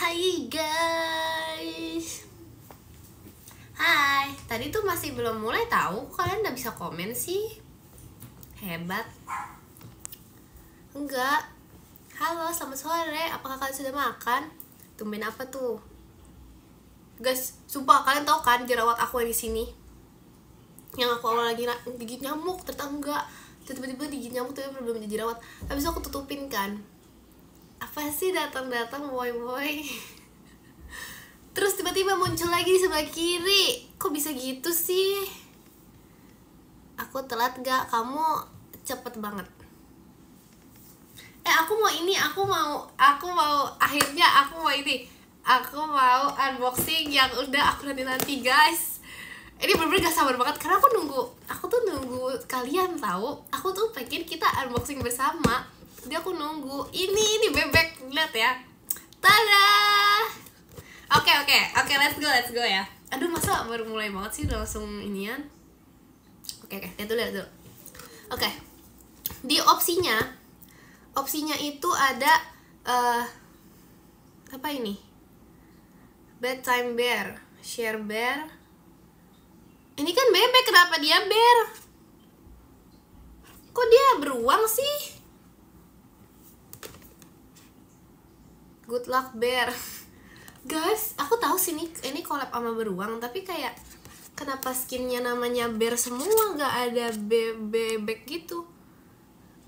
Hai guys. Hai, tadi tuh masih belum mulai tahu. Kalian udah bisa komen sih. Hebat. Enggak. Halo, selamat sore. Apakah kalian sudah makan? Tumben apa tuh? Guys, sumpah kalian tahu kan jerawat aku yang di sini? Yang aku awal lagi digigit nyamuk, ternyata enggak. Tiba-tiba digigit nyamuk tapi belum jadi jerawat. Habis itu aku tutupin kan. Apa sih datang-datang boy-boy? Terus tiba-tiba muncul lagi di sebelah kiri. Kok bisa gitu sih? Aku telat gak? Kamu cepet banget. Aku mau ini, aku mau akhirnya aku mau unboxing yang udah aku nanti guys. Ini bener-bener gak sabar banget karena aku tuh nunggu kalian tahu. Aku tuh pengen kita unboxing bersama. Jadi aku nunggu. Ini bebek, lihat ya. Tada. Oke, let's go ya. Aduh, masa baru mulai banget sih udah langsung inian. Oke, lihat dulu. Oke. Di opsinya itu ada apa ini? Bedtime bear, share bear. Ini kan bebek, kenapa dia bear? Kok dia beruang sih? Good luck bear. Guys, aku tahu sih ini collab sama beruang, tapi kayak kenapa skinnya namanya bear semua, nggak ada bebek gitu.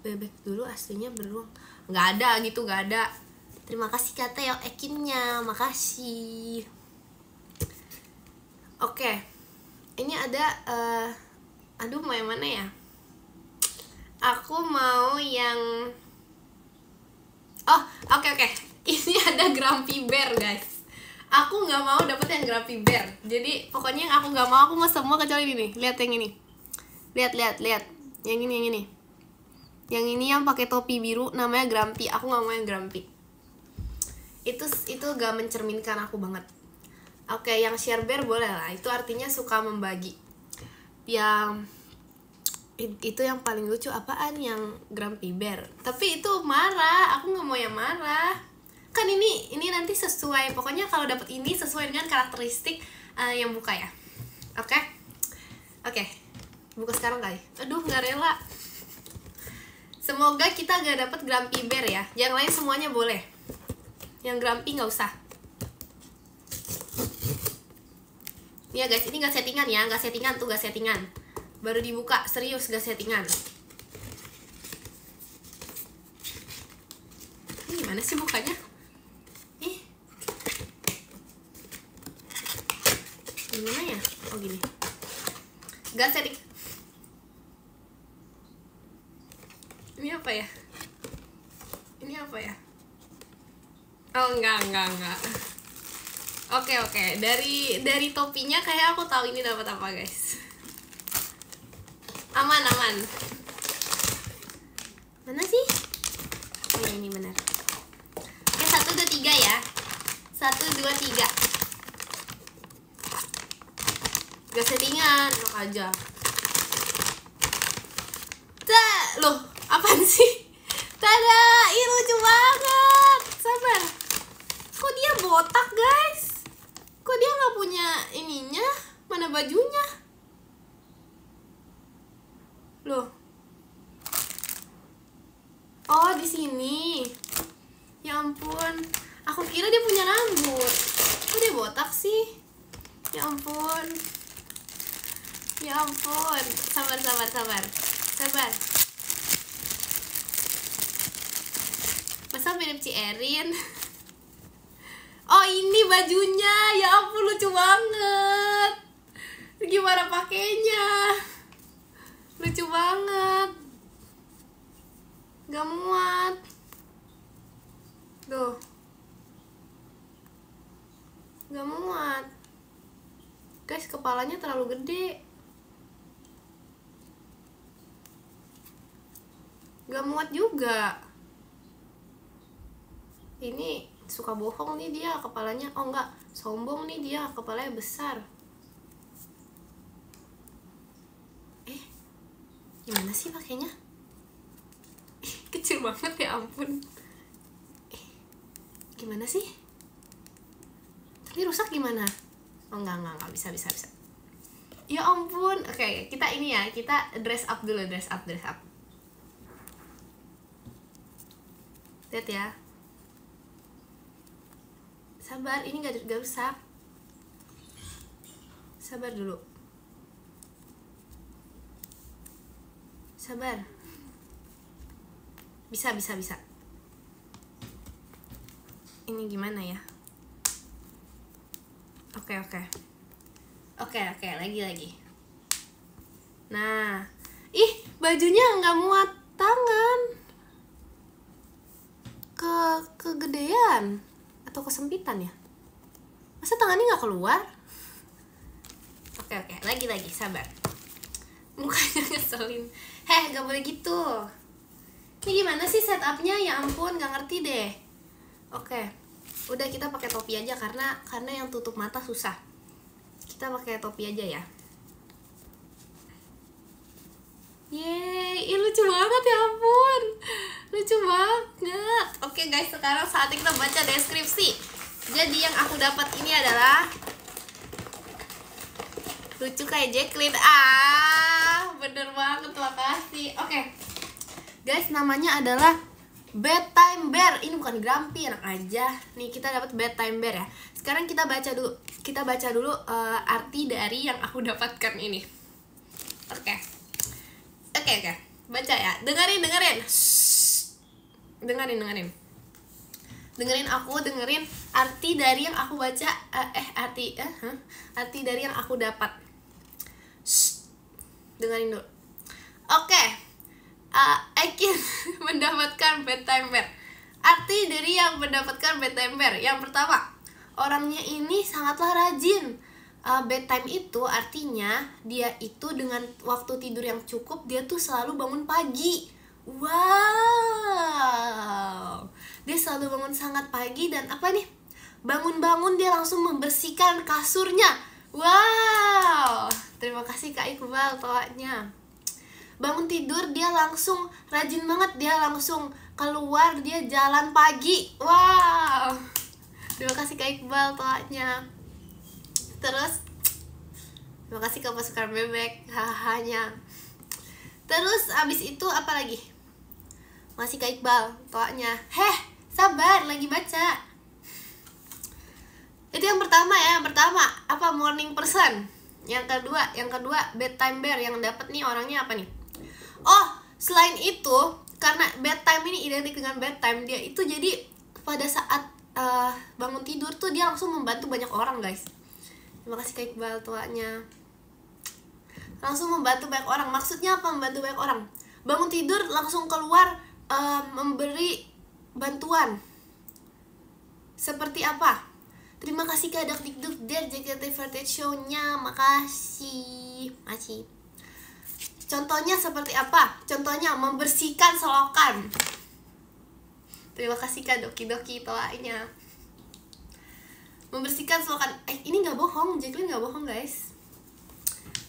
Bebek dulu aslinya beruang. Nggak ada. Terima kasih kata yang ekinnya, makasih. Oke. Ini ada aduh, mau yang mana ya? Aku mau yang oke. Ini ada Grumpy Bear guys. Aku nggak mau dapet yang Grumpy Bear. Jadi pokoknya yang aku nggak mau, aku mau semua kecuali ini nih. Lihat yang ini. Lihat. Yang ini. Yang ini yang pakai topi biru namanya Grumpy. Aku nggak mau yang Grumpy. Itu gak mencerminkan aku banget. Oke, yang share bear boleh lah. Itu artinya suka membagi. Yang itu yang paling lucu apaan? Yang Grumpy Bear. Tapi itu marah. Aku nggak mau yang marah. Kan ini nanti sesuai. Pokoknya kalau dapet ini sesuai dengan karakteristik yang buka ya. Oke. Buka sekarang kali. Aduh, nggak rela. Semoga kita gak dapet Grumpy Bear ya. Yang lain semuanya boleh. Yang Grumpy nggak usah. Ya guys, ini gak settingan ya, gak settingan. Baru dibuka, serius gak settingan. Ini gimana sih bukanya? Gimana ya? Oh gini. Gak setting. Ini apa ya? Oh enggak. Oke. Dari topinya kayak aku tahu ini dapat apa, guys. Aman. Mana sih? Oh, ini benar. Oke, 1, 2, 3 ya. 1, 2, 3. Gak settingan, enak aja. Loh, apaan sih? Tada, ih lucu banget. Sabar. Kok dia botak, guys? Kok dia nggak punya ininya? Mana bajunya? Loh. Oh, di sini. Ya ampun. Aku kira dia punya rambut. Kok dia botak sih? Ya ampun. Sabar. Masa mirip Ci Erin? Oh, ini bajunya. Ya ampun, lucu banget. Gimana pakainya? Lucu banget. Gak muat. Tuh. Gak muat. Guys, kepalanya terlalu gede. Gak muat juga. Ini suka bohong nih dia kepalanya. Oh enggak, sombong nih dia, kepalanya besar. Gimana sih pakainya? Kecil banget, ya ampun. Gimana sih? Ini rusak gimana? Oh enggak, bisa. Ya ampun. Oke, kita ini ya, kita dress up dulu, dress up. Lihat ya. Sabar, ini gak rusak. Sabar dulu. Sabar. Bisa. Ini gimana ya? Oke, lagi. Nah, bajunya nggak muat tangan. Kegedean atau kesempitan ya? Masa tangannya nggak keluar? Oke, lagi, sabar. Mukanya ngeselin. Gak boleh gitu. Ini gimana sih setupnya? Ya ampun, nggak ngerti deh. Oke, udah kita pakai topi aja karena yang tutup mata susah. Kita pakai topi aja ya. Yeay, lucu banget ya ampun. Lucu banget. Oke guys, sekarang saatnya kita baca deskripsi. Jadi yang aku dapat ini adalah lucu kayak Jacqueline. Bener banget, makasih. Oke. Guys, namanya adalah Bedtime Bear. Ini bukan Grumpy, enak aja. Nih, kita dapat Bedtime Bear ya. Sekarang kita baca dulu arti dari yang aku dapatkan ini. Oke. Baca ya. Dengerin. Dengerin arti dari yang aku baca. Arti dari yang aku dapat. Dengerin dulu. Oke. Ekin mendapatkan Bedtime Bear. Arti dari yang mendapatkan Bedtime Bear. Yang pertama, orangnya ini sangatlah rajin. Bedtime itu artinya dia itu dengan waktu tidur yang cukup, dia tuh selalu bangun pagi. Wow. Dia selalu bangun sangat pagi dan apa nih? Bangun-bangun dia langsung membersihkan kasurnya. Wow. Terima kasih Kak Iqbal toanya. Bangun tidur dia langsung rajin banget, dia langsung keluar, dia jalan pagi. Wow. Terima kasih Kak Iqbal toanya. Terus terima kasih Kak Pasukan Bebek hahanya. Terus abis itu apa lagi? Masih Kak Iqbal toanya. Sabar, lagi baca. Itu yang pertama ya. Yang pertama apa? Morning person. Yang kedua Bedtime Bear. Yang dapat nih orangnya apa nih? Oh, selain itu, karena bedtime ini identik dengan bedtime, dia itu jadi pada saat bangun tidur tuh dia langsung membantu banyak orang, guys. Terima kasih Kak Iqbal tuanya. Langsung membantu banyak orang. Maksudnya apa membantu banyak orang? Bangun tidur langsung keluar memberi bantuan. Seperti apa? Terima kasih Kak Dakdikduk dari JKT48 Show-nya. Makasih. Contohnya seperti apa? Contohnya membersihkan selokan. Terima kasih Kak Doki toanya. Membersihkan selokan. Ini nggak bohong, Jacqueline nggak bohong guys.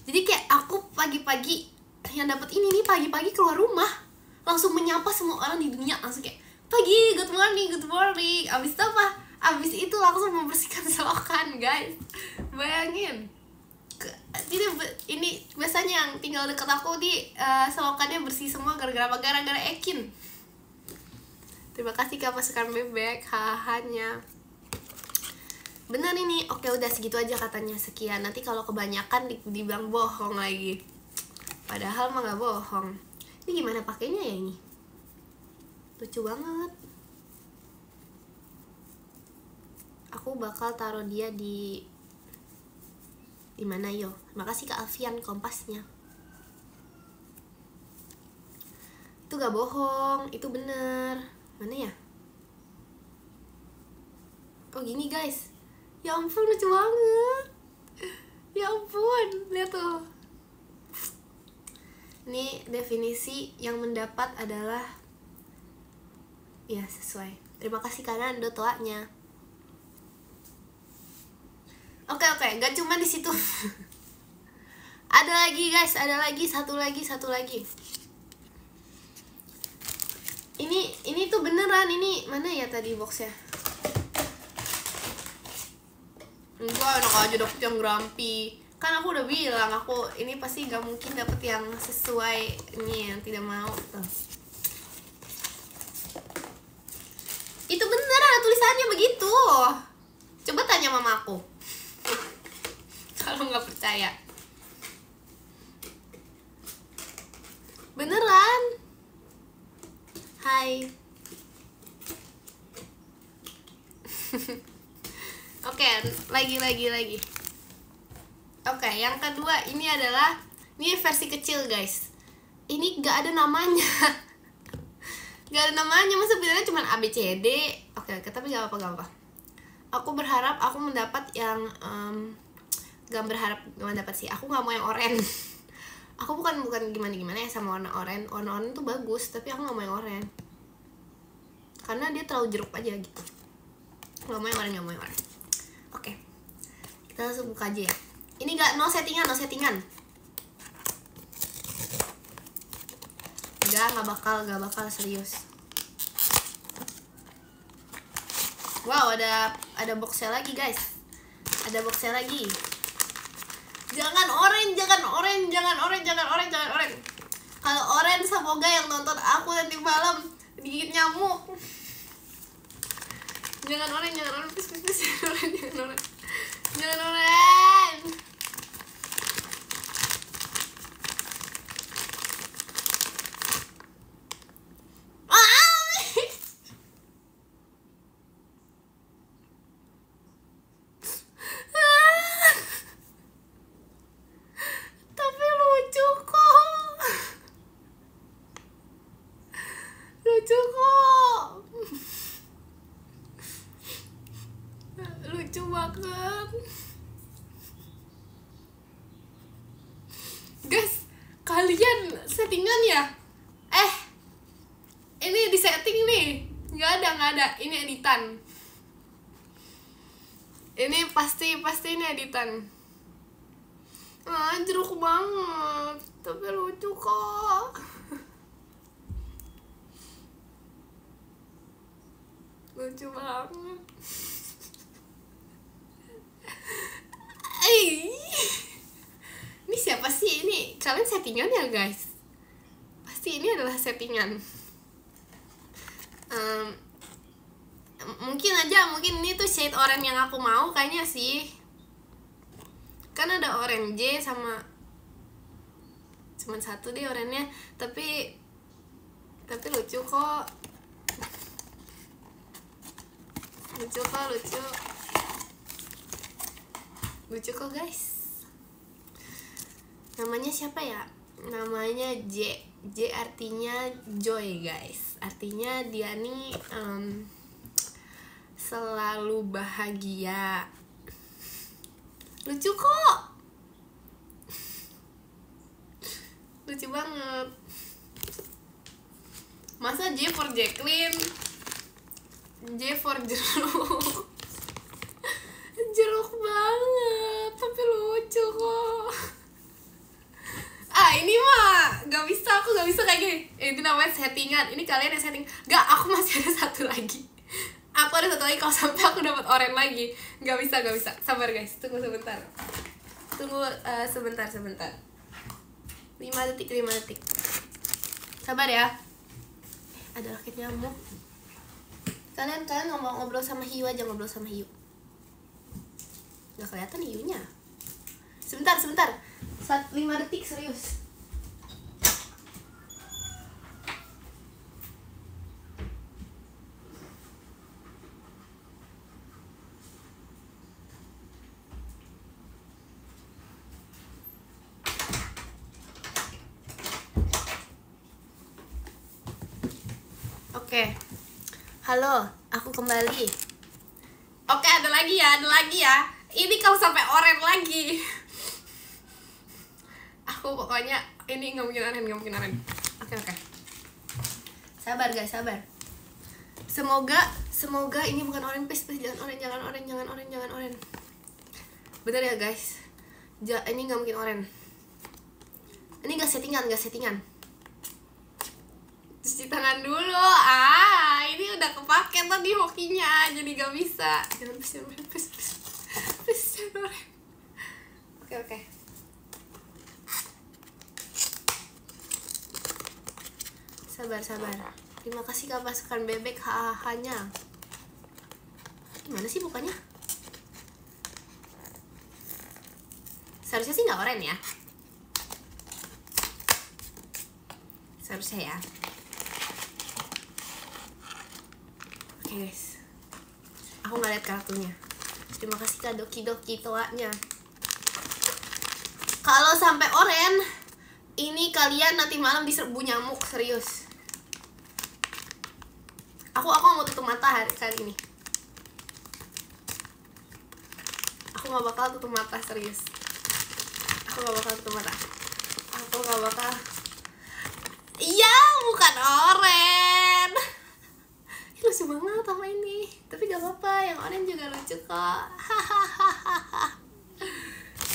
Jadi kayak aku pagi-pagi yang dapat ini nih, pagi-pagi keluar rumah langsung menyapa semua orang di dunia, langsung kayak pagi, good morning. Abis itu apa? Abis itu langsung membersihkan selokan guys. Bayangin. Jadi ini biasanya yang tinggal deket aku di selokannya bersih semua gara-gara apa? Gara-gara Ekin. Terima kasih Kak Pasukan Bebek hahanya. Benar ini. Oke, udah segitu aja katanya, sekian. Nanti kalau kebanyakan dibilang bohong lagi. Padahal mah gak bohong. Ini gimana pakainya ya ini? Lucu banget. Aku bakal taruh dia di mana yo? Makasih Kak Alfian kompasnya. Itu gak bohong, itu bener. Mana ya? Oh gini guys. Ya ampun lucu banget. Ya ampun, lihat tuh. Ini definisi yang mendapat adalah ya sesuai. Terima kasih karena Ando toanya. Oke, gak cuma di situ. Ada lagi guys, satu lagi. Ini tuh beneran, ini mana ya tadi boxnya? Enggak, enak aja dapet yang grumpy. Kan aku udah bilang, aku ini pasti gak mungkin dapet yang sesuai ini, yang tidak mau tuh. Itu bener, ada tulisannya begitu. Coba tanya mama aku kalau nggak percaya. Beneran. Hai. Oke, lagi. Oke, yang kedua ini adalah, ini versi kecil guys. Ini gak ada namanya. Gak ada namanya, masa bilangnya cuma ABCD. Oke, tapi gak apa-apa. Aku berharap aku mendapat yang gak berharap mendapat sih. Aku gak mau yang oranye. Aku bukan gimana ya sama warna oranye. Warna oranye tuh bagus, tapi aku gak mau yang oranye. Karena dia terlalu jeruk aja gitu. Gak mau yang oranye. Oke, kita langsung buka aja ya. Ini no settingan. Gak bakal serius. Wow, ada boxnya lagi guys. Ada boxnya lagi. Jangan orange. Kalau orange semoga yang nonton aku nanti malam digigit nyamuk. Jangan orange, please. Jangan orange. Tapi lucu kok. Lucu banget. Guys, kalian settingan ya? Ini di setting nih. Nggak ada. Ini editan. Ini pasti ini editan. Jeruk banget. Tapi lucu kok. Lucu banget. Ini siapa sih ini? Kalian settingan ya guys? Pasti ini adalah settingan. Mungkin ini tuh shade oranye yang aku mau kayaknya sih. Kan ada orange sama cuman satu deh oranye, tapi lucu kok. Lucu kok guys. Namanya siapa ya? Namanya J artinya joy guys. Artinya dia nih selalu bahagia. Lucu kok. Lucu banget. Masa J for Jacqueline, J for jeruk. Jeruk banget, tapi lucu kok. Ini mah aku gak bisa kayak gini. Itu namanya settingan. Ini kalian yang setting. Gak, aku masih ada satu lagi. Kalau sampai aku dapat oranye lagi. Gak bisa. Sabar guys, tunggu sebentar. Sebentar. 5 detik. Sabar ya. Ada rakit nyamuk. Kalian ngobrol sama hiu aja, Gak kelihatan hiunya. Sebentar. 5 detik serius. Oke. Halo, aku kembali. Oke, ada lagi ya. Ini kalau sampai oranye lagi. Aku pokoknya ini nggak mungkin oranye. Oke. Sabar guys. Semoga ini bukan oranye, please. Jangan oranye. Bener ya guys. Ini nggak mungkin oranye. Ini nggak settingan. Cuci tangan dulu. Ini udah kepake tadi hokinya, jadi gak bisa. Jangan please. Oke. Sabar. Terima kasih Kak pasukan bebek hanya. Gimana sih bukanya? Seharusnya sih nggak oren ya. Seharusnya ya. Oke guys, aku nggak lihat kartunya. Terima kasih Kak Doki toanya. Kalau sampai oren, ini kalian nanti malam diserbu nyamuk, serius. Aku mau tutup mata kali ini. Aku nggak bakal tutup mata, serius. Aku nggak bakal tutup mata. Iya, bukan oren. Lucu banget sama ini. Tapi gak apa-apa, yang oren juga lucu kok.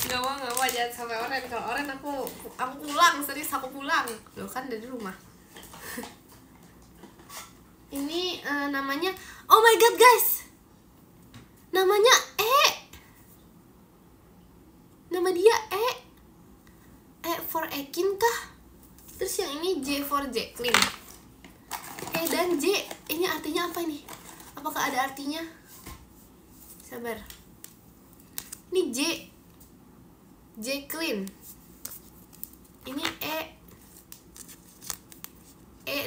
Gak mau jangan sampai oren. Kalau oren aku pulang, serius aku pulang. Loh kan dari rumah. Ini namanya, oh my god guys, namanya nama dia for Ekin kah? Terus yang ini J for Jacqueline. Dan J, ini artinya apa ini? Apakah ada artinya? Sabar. Ini Jacqueline. Ini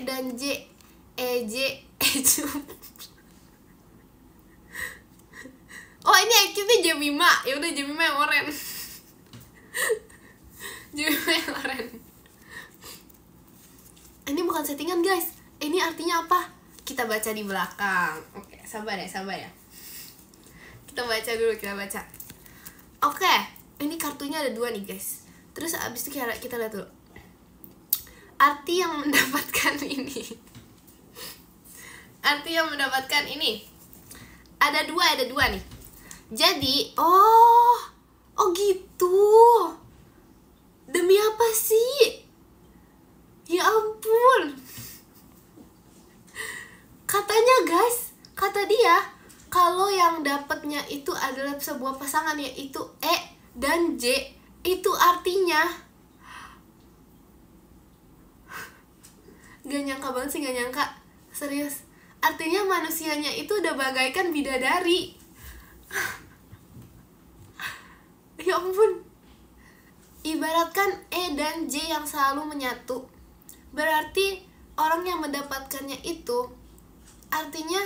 dan J. Oh ini Ekin Jemima. Ya udah Jemima yang oren. Jemima yang oren. Ini bukan settingan guys. Ini artinya apa? Kita baca di belakang. Oke, sabar ya. Kita baca dulu. Oke, ini kartunya ada 2 nih guys. Terus abis itu kita lihat dulu arti yang mendapatkan ini. Arti yang mendapatkan ini ada dua nih. Jadi, oh gitu. Demi apa sih? Ya ampun. Katanya guys, kata dia kalau yang dapatnya itu adalah sebuah pasangan, yaitu dan J, itu artinya gak nyangka banget sih, gak nyangka. Serius, artinya manusianya itu udah bagaikan bidadari. Ya ampun. Ibaratkan dan J yang selalu menyatu, berarti orang yang mendapatkannya itu artinya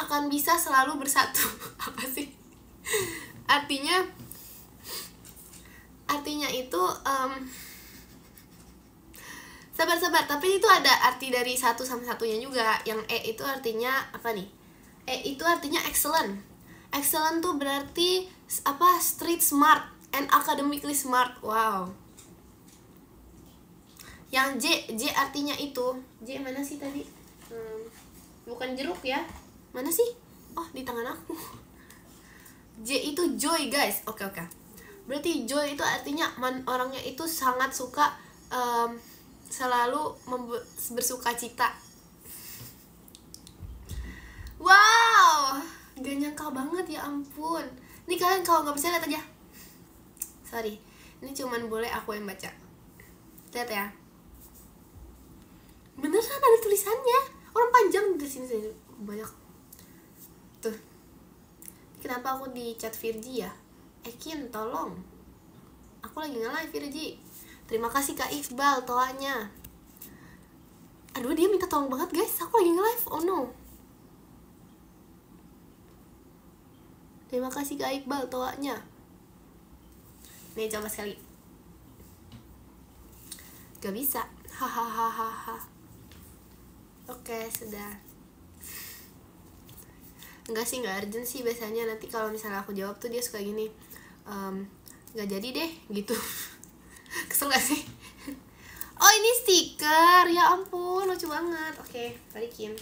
akan bisa selalu bersatu. Apa sih artinya itu sabar, tapi itu ada arti dari satu sama satunya juga. Yang itu artinya apa nih? Itu artinya excellent. Excellent tuh berarti apa? Street smart and academically smart. Wow. Yang J artinya itu, J mana sih tadi? Bukan jeruk ya? Mana sih? Oh, di tangan aku. J itu joy guys. Oke. Berarti joy itu artinya orangnya itu sangat suka selalu bersuka cita. Wow, gak nyangka banget, ya ampun. Ini kalian kalau nggak bisa lihat aja. Sorry, ini cuman boleh aku yang baca. Lihat ya. Beneran ada tulisannya. Orang panjang di sini banyak. Tuh. Kenapa aku di chat Virgi ya? Ekin, tolong. Aku lagi nge-live Virgi. Terima kasih Kak Iqbal toanya. Aduh, dia minta tolong banget guys. Aku lagi nge-live. Oh no. Terima kasih Kak Iqbal toanya. Nih coba sekali. Gak bisa. Hahaha. Oke, sudah. Enggak sih, gak urgent sih biasanya. Nanti kalau misalnya aku jawab tuh dia suka gini, gak jadi deh gitu. Kesel gak sih? Oh ini stiker, ya ampun lucu banget. Oke, balikin.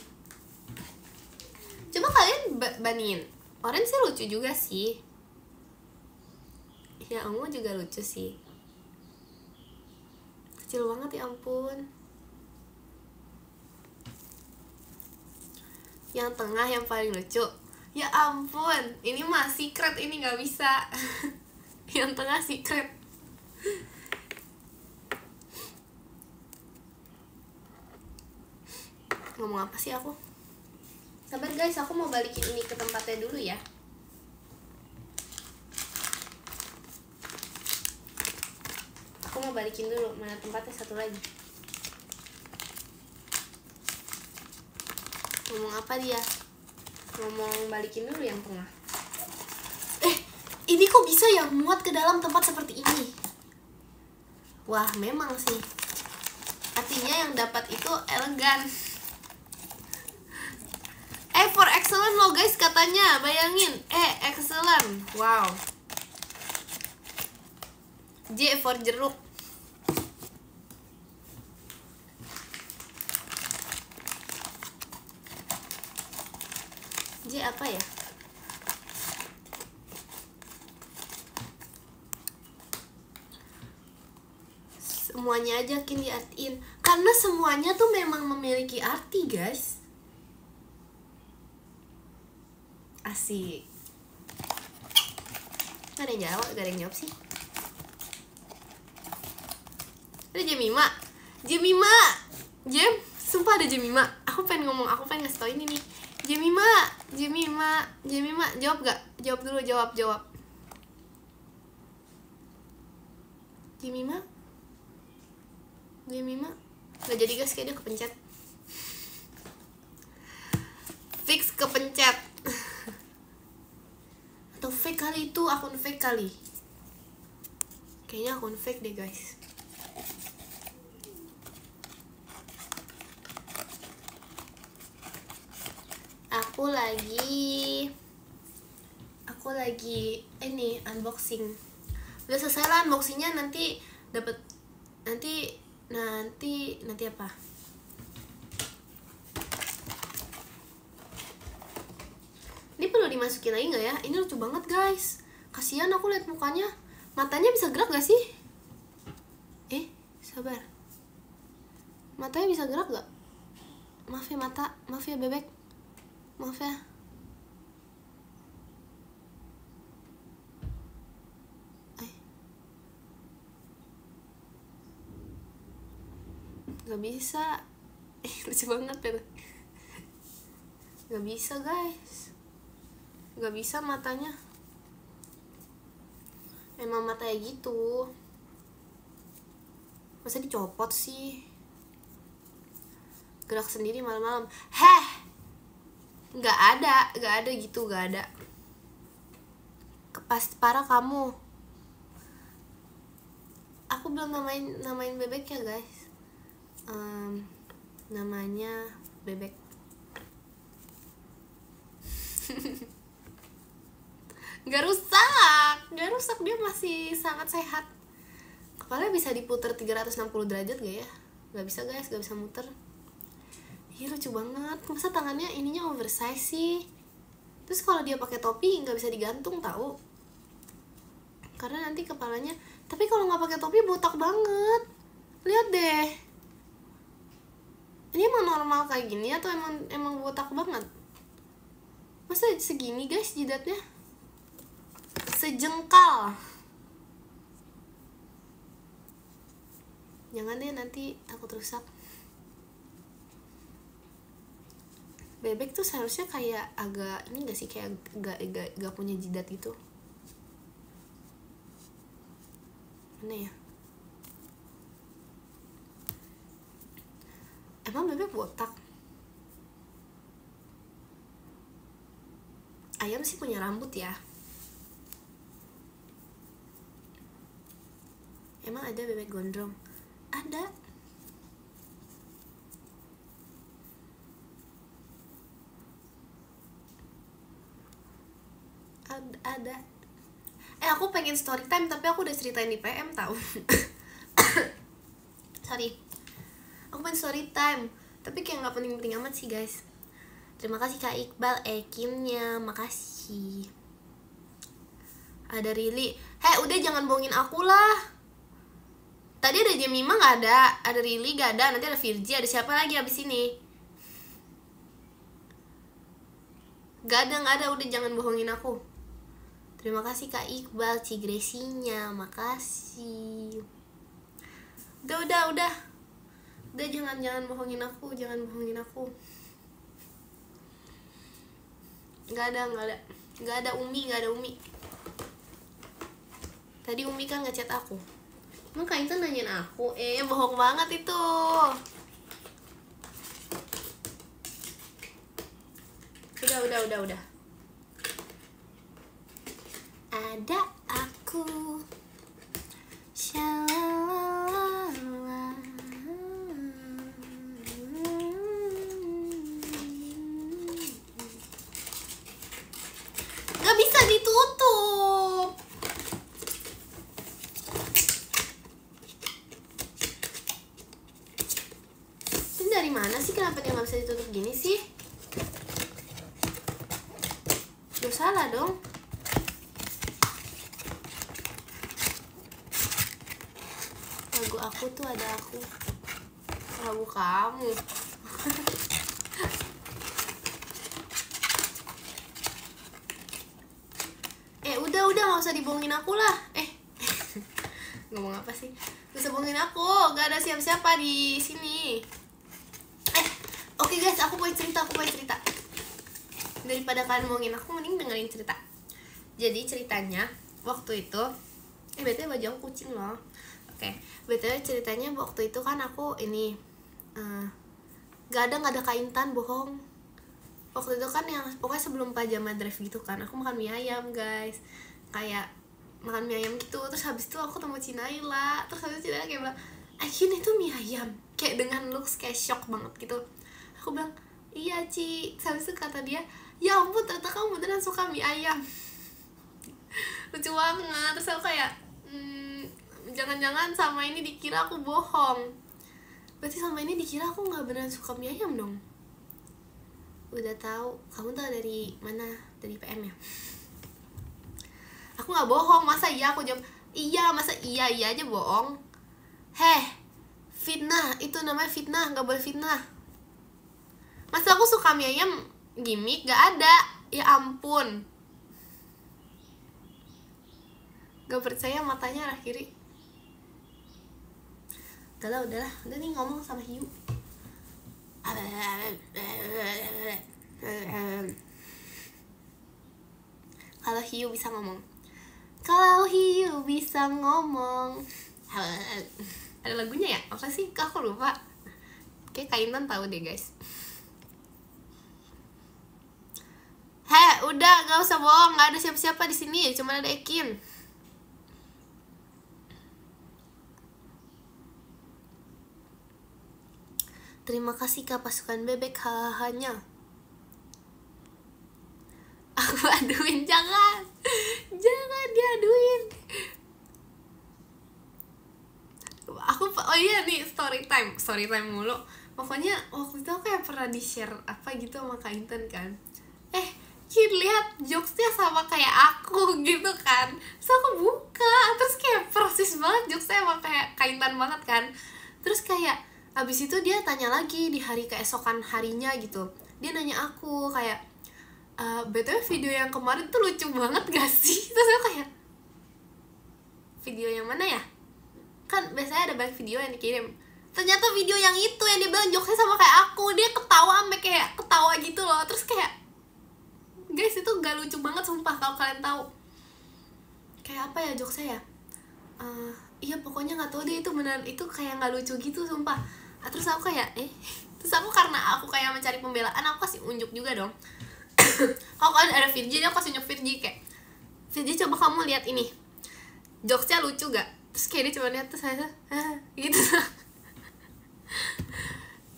Coba kalian bandingin. Orange sih lucu juga sih. Ya ungu juga lucu sih. Kecil banget, ya ampun. Yang tengah yang paling lucu. Ya ampun, ini mah secret, ini nggak bisa. Yang tengah secret. Ngomong apa sih aku? Sabar guys, aku mau balikin ini ke tempatnya dulu ya. Aku mau balikin dulu, mana tempatnya satu lagi. Ngomong apa dia? Ngomong balikin dulu yang tengah. Ini kok bisa ya muat ke dalam tempat seperti ini? Wah, memang sih. Artinya yang dapat itu elegan. For excellent loh guys katanya, bayangin. Excellent. Wow. J for jeruk. J apa ya? Semuanya aja kini diartiin. Karena semuanya tuh memang memiliki arti guys. Asik. Gak ada yang jawab sih. Ada Jemima. Jem, sumpah ada Jemima. Aku pengen ngomong, aku pengen ngasih tau ini nih. Jemima, jawab gak? Jawab dulu, jawab. Jemima gak jadi guys, kayak dia kepencet. Fix kepencet. Atau fake kali itu, akun fake kali. Kayaknya akun fake deh guys. Aku lagi ini unboxing. Udah selesai lah unboxingnya, nanti dapat nanti apa? Ini perlu dimasukin lagi nggak ya? Ini lucu banget guys. Kasihan aku lihat mukanya. Matanya bisa gerak gak sih? Sabar. Matanya bisa gerak gak? Maaf ya mata, maaf ya bebek. Maaf ya. Gak bisa. Lucu banget ya. Gak bisa guys. Gak bisa matanya. Emang matanya gitu. Masa dicopot sih? Gerak sendiri malam-malam. Gak ada gitu, gak ada. Pasti parah kamu. Aku belum namain bebek ya guys. Namanya bebek. Gak rusak, dia masih sangat sehat. Kepala bisa diputar 360 derajat gak ya? Gak bisa guys, gak bisa muter. Ih, lucu banget. Masa tangannya ininya oversize sih? Terus kalau dia pakai topi nggak bisa digantung tahu? Karena nanti kepalanya. Tapi kalau nggak pakai topi botak banget. Lihat deh. Ini emang normal kayak gini atau emang botak banget? Masa segini guys jidatnya? Sejengkal. Jangan deh, nanti takut rusak. Bebek tuh seharusnya kayak agak ini gak sih, kayak gak punya jidat gitu. Mana ya? Emang bebek botak? Ayam sih punya rambut ya. Emang ada bebek gondrong? Ada. Ada. Aku pengen story time tapi aku udah ceritain di PM tahu. Sorry. Aku pengen story time tapi kayak nggak penting-penting amat sih guys. Terima kasih Kak Iqbal Kimnya, makasih. Ada Rili. Udah jangan bohongin aku lah. Tadi ada Jemima nggak ada Rili nggak ada, nanti ada Virgi, ada siapa lagi abis ini? Gak ada, udah jangan bohongin aku. Terima kasih Kak Iqbal Cigresinya, makasih. Udah jangan bohongin aku, Gak ada Umi. Tadi Umi kan ngechat aku. Emang Kak Intan nanyain aku? Bohong banget itu. Udah. Ada aku. Shalalala. Gak bisa ditutup. Ini dari mana sih? Kenapa dia gak bisa ditutup gini sih? Duh, salah dong. Lagu aku tuh ada aku. Lagu kamu. Udah gak usah dibohongin aku lah. Ngomong apa sih? Gak usah bohongin aku. Gak ada siapa-siapa di sini. Oke guys, aku punya cerita. Daripada kalian bohongin aku, mending dengerin cerita. Jadi ceritanya waktu itu BTW baju aku kucing loh. BTW ceritanya waktu itu kan aku ini gak ada Kak Intan, bohong. Waktu itu kan yang pokoknya sebelum pajama drive gitu kan, aku makan mie ayam guys, kayak makan mie ayam gitu. Terus habis itu aku ketemu Cinaila, terus habis itu Cinaila kayak bilang, Akin itu mie ayam, kayak dengan looks kayak shock banget gitu. Aku bilang, iya Ci. Terus habis itu kata dia, ya ampun ternyata kamu beneran suka mie ayam. Lucu banget. Terus aku kayak jangan-jangan sama ini dikira aku bohong. Berarti sama ini dikira aku gak beneran suka mie ayam dong. Udah tahu, kamu tahu dari mana? Dari PM ya? Aku gak bohong, masa iya aku jawab iya, masa iya aja bohong. Fitnah, itu namanya fitnah, gak boleh fitnah. Masa aku suka mie ayam gimmick? Gak ada, ya ampun. Gak percaya matanya arah kiri. Udahlah nih ngomong sama Hiu. Kalau Hiu bisa ngomong. Ada lagunya ya? Apa sih? Aku lupa. Kayak Kak Intan tahu deh guys. Udah gak usah bohong, gak ada siapa-siapa di sini, cuma ada Ekin. Terima kasih Kak pasukan bebek hanya. Aku aduin, jangan diaduin. Oh iya nih story time mulu. Pokoknya waktu itu aku kayak pernah di share apa gitu sama Kak Intan kan. Kin lihat jokesnya sama kayak aku gitu kan. Terus aku buka, terus kayak persis banget jokesnya sama kayak Kak Intan banget kan. Terus kayak abis itu dia tanya lagi di hari keesokan harinya gitu. Dia nanya aku kayak, BTW video yang kemarin tuh lucu banget gak sih? Terus aku kayak, video yang mana ya? Kan biasanya ada banyak video yang dikirim. Ternyata video yang itu yang dia bilang jokesnya sama kayak aku. Dia ketawa sampai kayak ketawa gitu loh. Terus kayak, guys itu gak lucu banget sumpah kalau kalian tahu. Kayak apa ya jokesnya ya? Iya pokoknya gak tahu deh itu beneran, itu kayak gak lucu gitu sumpah. Terus aku kayak terus aku karena aku kayak mencari pembelaan, aku kasih unjuk juga dong. Kalau kan ada Virgi, aku kasih unjuk Virgi kayak, Virgi coba kamu lihat ini jokesnya lucu gak? Terus kayak dia coba lihat, terus saya gitu.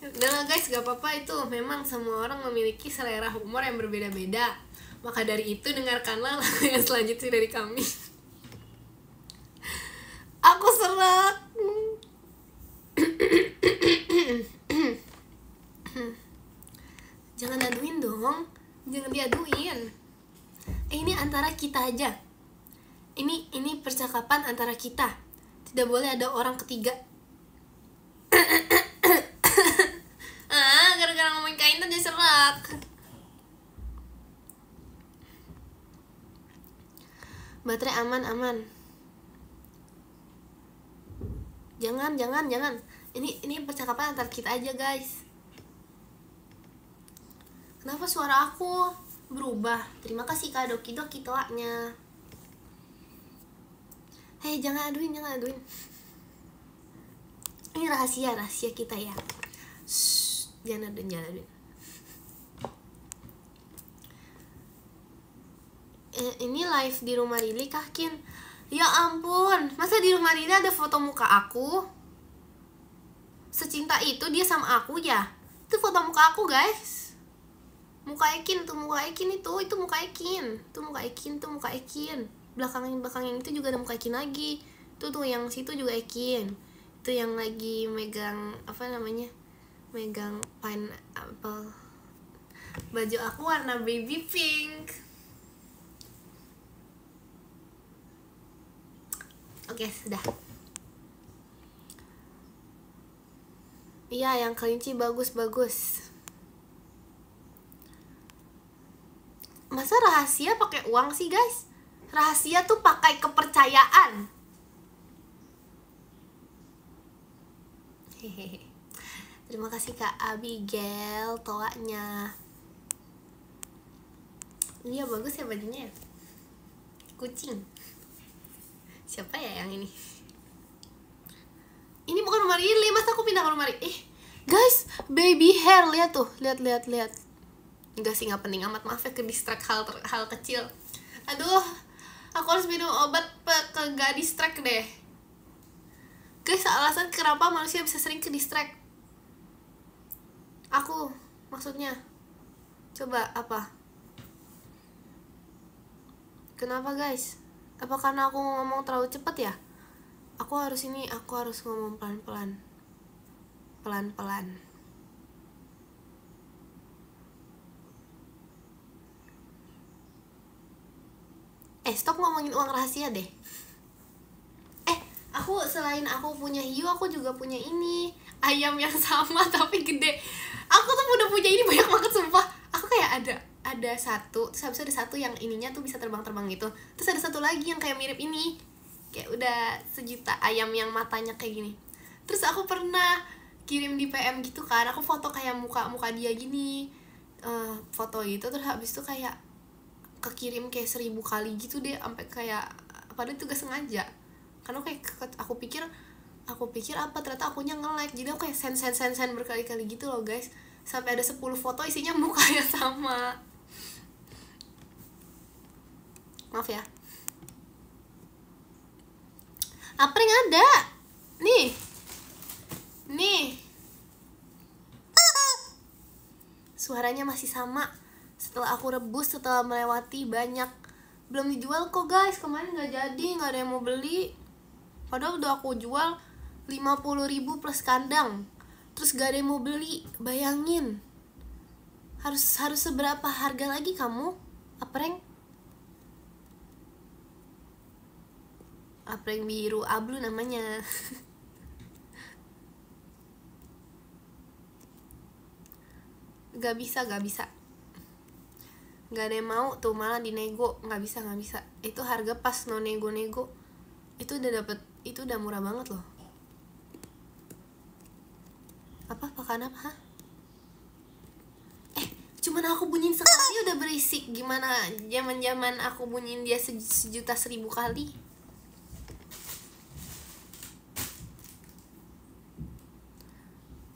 Udah lah guys, gak apa-apa, itu memang semua orang memiliki selera humor yang berbeda-beda. Maka dari itu dengarkanlah lagu yang selanjutnya dari kami. Aku serak. Jangan aduin dong, jangan diaduin. Ini antara kita aja. Ini percakapan antara kita. Tidak boleh ada orang ketiga. Gara-gara ngomongin Kak Intan jadi serak. Baterai aman. Jangan. Ini percakapan antar kita aja, guys. Kenapa suara aku berubah? Terima kasih Kak Doki toanya. Hei, jangan aduin. Ini rahasia kita ya. Shh, jangan aduin. Ini live di rumah Rili kah, Kin? Ya ampun, masa di rumah Rili ada foto muka aku? Secinta itu dia sama aku ya? Itu foto muka aku, guys. Muka Ekin itu muka Ekin. Belakang yang itu juga ada muka Ekin lagi. Tuh yang situ juga Ekin. Itu yang lagi megang megang pineapple. Baju aku warna baby pink. Oke, sudah. Iya, yang kelinci bagus. Masa rahasia pakai uang sih, guys? Rahasia tuh pakai kepercayaan. Hehehe. Terima kasih Kak Abigail toanya. Iya, bagus ya bajunya. Kucing. Siapa ya yang ini? Ini bukan rumah Rili, masa aku pindah ke rumah Rili? Guys, baby hair, lihat tuh, lihat. Enggak sih, nggak penting amat, maaf ya ke distract hal kecil. Aduh, aku harus minum obat ke gak distract deh. Guys, alasan kenapa manusia bisa sering ke distract. Aku, maksudnya, coba apa? Kenapa guys? Apa karena aku ngomong terlalu cepat ya? Aku harus ngomong pelan-pelan. Stop ngomongin uang rahasia deh. Aku selain aku punya hiu, aku juga punya ini, ayam yang sama tapi gede. Aku tuh udah punya ini banyak banget sumpah. Aku kayak ada satu, terus habis itu ada satu yang ininya tuh bisa terbang gitu. Terus ada satu lagi yang kayak mirip ini, kayak udah sejuta ayam yang matanya kayak gini. Terus aku pernah kirim di PM gitu kan, aku foto kayak muka dia gini, foto gitu. Terus habis itu kayak kekirim kayak 1000 kali gitu deh, sampai kayak padahal itu gak sengaja. Karena kayak aku pikir apa, ternyata akunya nge-like. Jadi aku kayak send berkali-kali gitu loh guys, sampai ada 10 foto isinya mukanya sama. Maaf ya. Apreng ada. Nih. Suaranya masih sama. Setelah aku rebus, setelah melewati banyak. Belum dijual kok guys. Kemarin gak jadi, gak ada yang mau beli. Padahal udah aku jual 50.000 plus kandang. Terus gak ada yang mau beli. Bayangin. Harus seberapa harga lagi kamu? Apreng? Apreng biru ablu namanya. Gak bisa. Gak ada yang mau tuh, malah dinego. Gak bisa. Itu harga pas no nego. Itu udah murah banget loh. Apa pakan apa? Cuman aku bunyiin sekali udah berisik. Gimana zaman aku bunyiin dia 1.000.000 kali.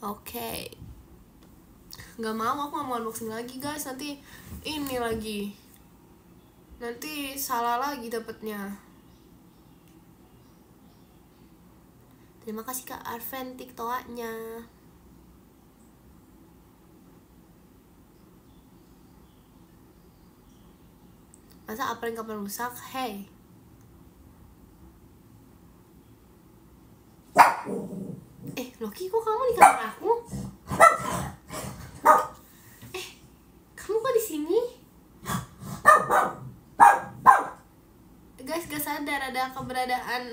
Oke. Gak mau, aku gak mau unboxing lagi guys. Nanti ini lagi, nanti salah lagi dapetnya. Terima kasih Kak Arven TikToknya. Masa Apreng kapan rusak? Hey. Loki, kok kamu di kamar aku? Kamu kok di sini? Guys, gak sadar ada keberadaan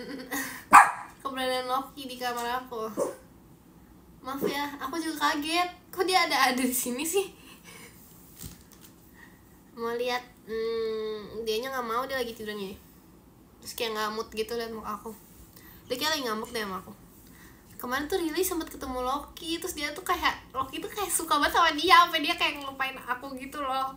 Loki di kamar aku. Maaf ya, aku juga kaget. Kok dia ada di sini sih? Mau lihat? Dianya nggak mau, dia lagi tidurnya. Terus kayak ngamut gitu liat muka aku. Dia kayak lagi ngambek deh sama aku. Kemarin tuh Riri sempet ketemu Loki, terus dia tuh kayak Loki tuh kayak suka banget sama dia, sampai dia kayak ngelupain aku gitu loh.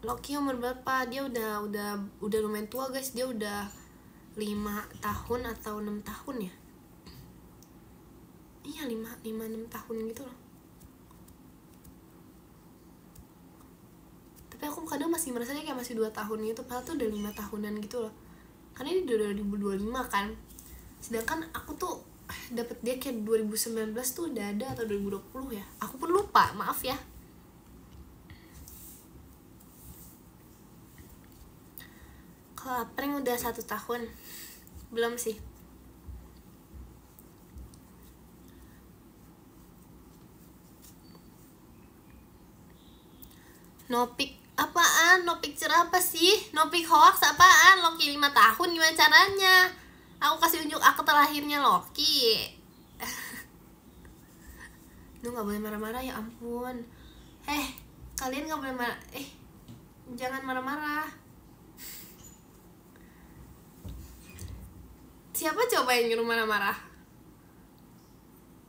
Loki umur berapa? Dia udah lumayan tua guys. Dia udah 5 tahun atau 6 tahun ya. Iya 5-6 tahun gitu loh. Tapi aku kadang masih merasa dia kayak masih 2 tahun gitu, padahal tuh udah 5 tahunan gitu loh. Karena ini udah 2025 kan. Sedangkan aku tuh dapet dia kayak 2019 tuh udah ada, atau 2020 ya. Aku pun lupa, maaf ya. Kalau Apreng udah 1 tahun. Belum sih. No pic apaan? No picture apa sih? No pic hoax apaan? Loki 5 tahun gimana caranya? Aku kasih unjuk akte lahirnya Loki. Lu gak boleh marah-marah, ya ampun. Kalian gak boleh marah. Jangan marah-marah. Siapa coba yang nyuruh marah-marah?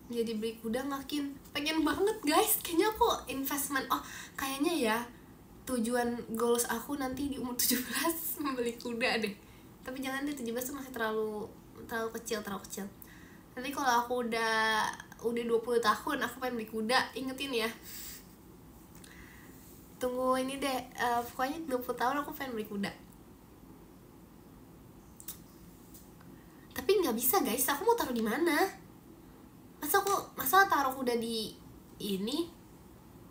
Jadi beli kuda makin pengen banget guys. Kayaknya aku investment. Kayaknya ya tujuan goals aku nanti di umur 17 membeli kuda deh. Tapi jangan deh, 17 tuh masih terlalu kecil. Nanti kalau aku udah 20 tahun aku pengen beli kuda, ingetin ya. Tunggu ini deh, pokoknya 20 tahun aku pengen beli kuda. Tapi nggak bisa guys, aku mau taruh di mana? Masa taruh kuda di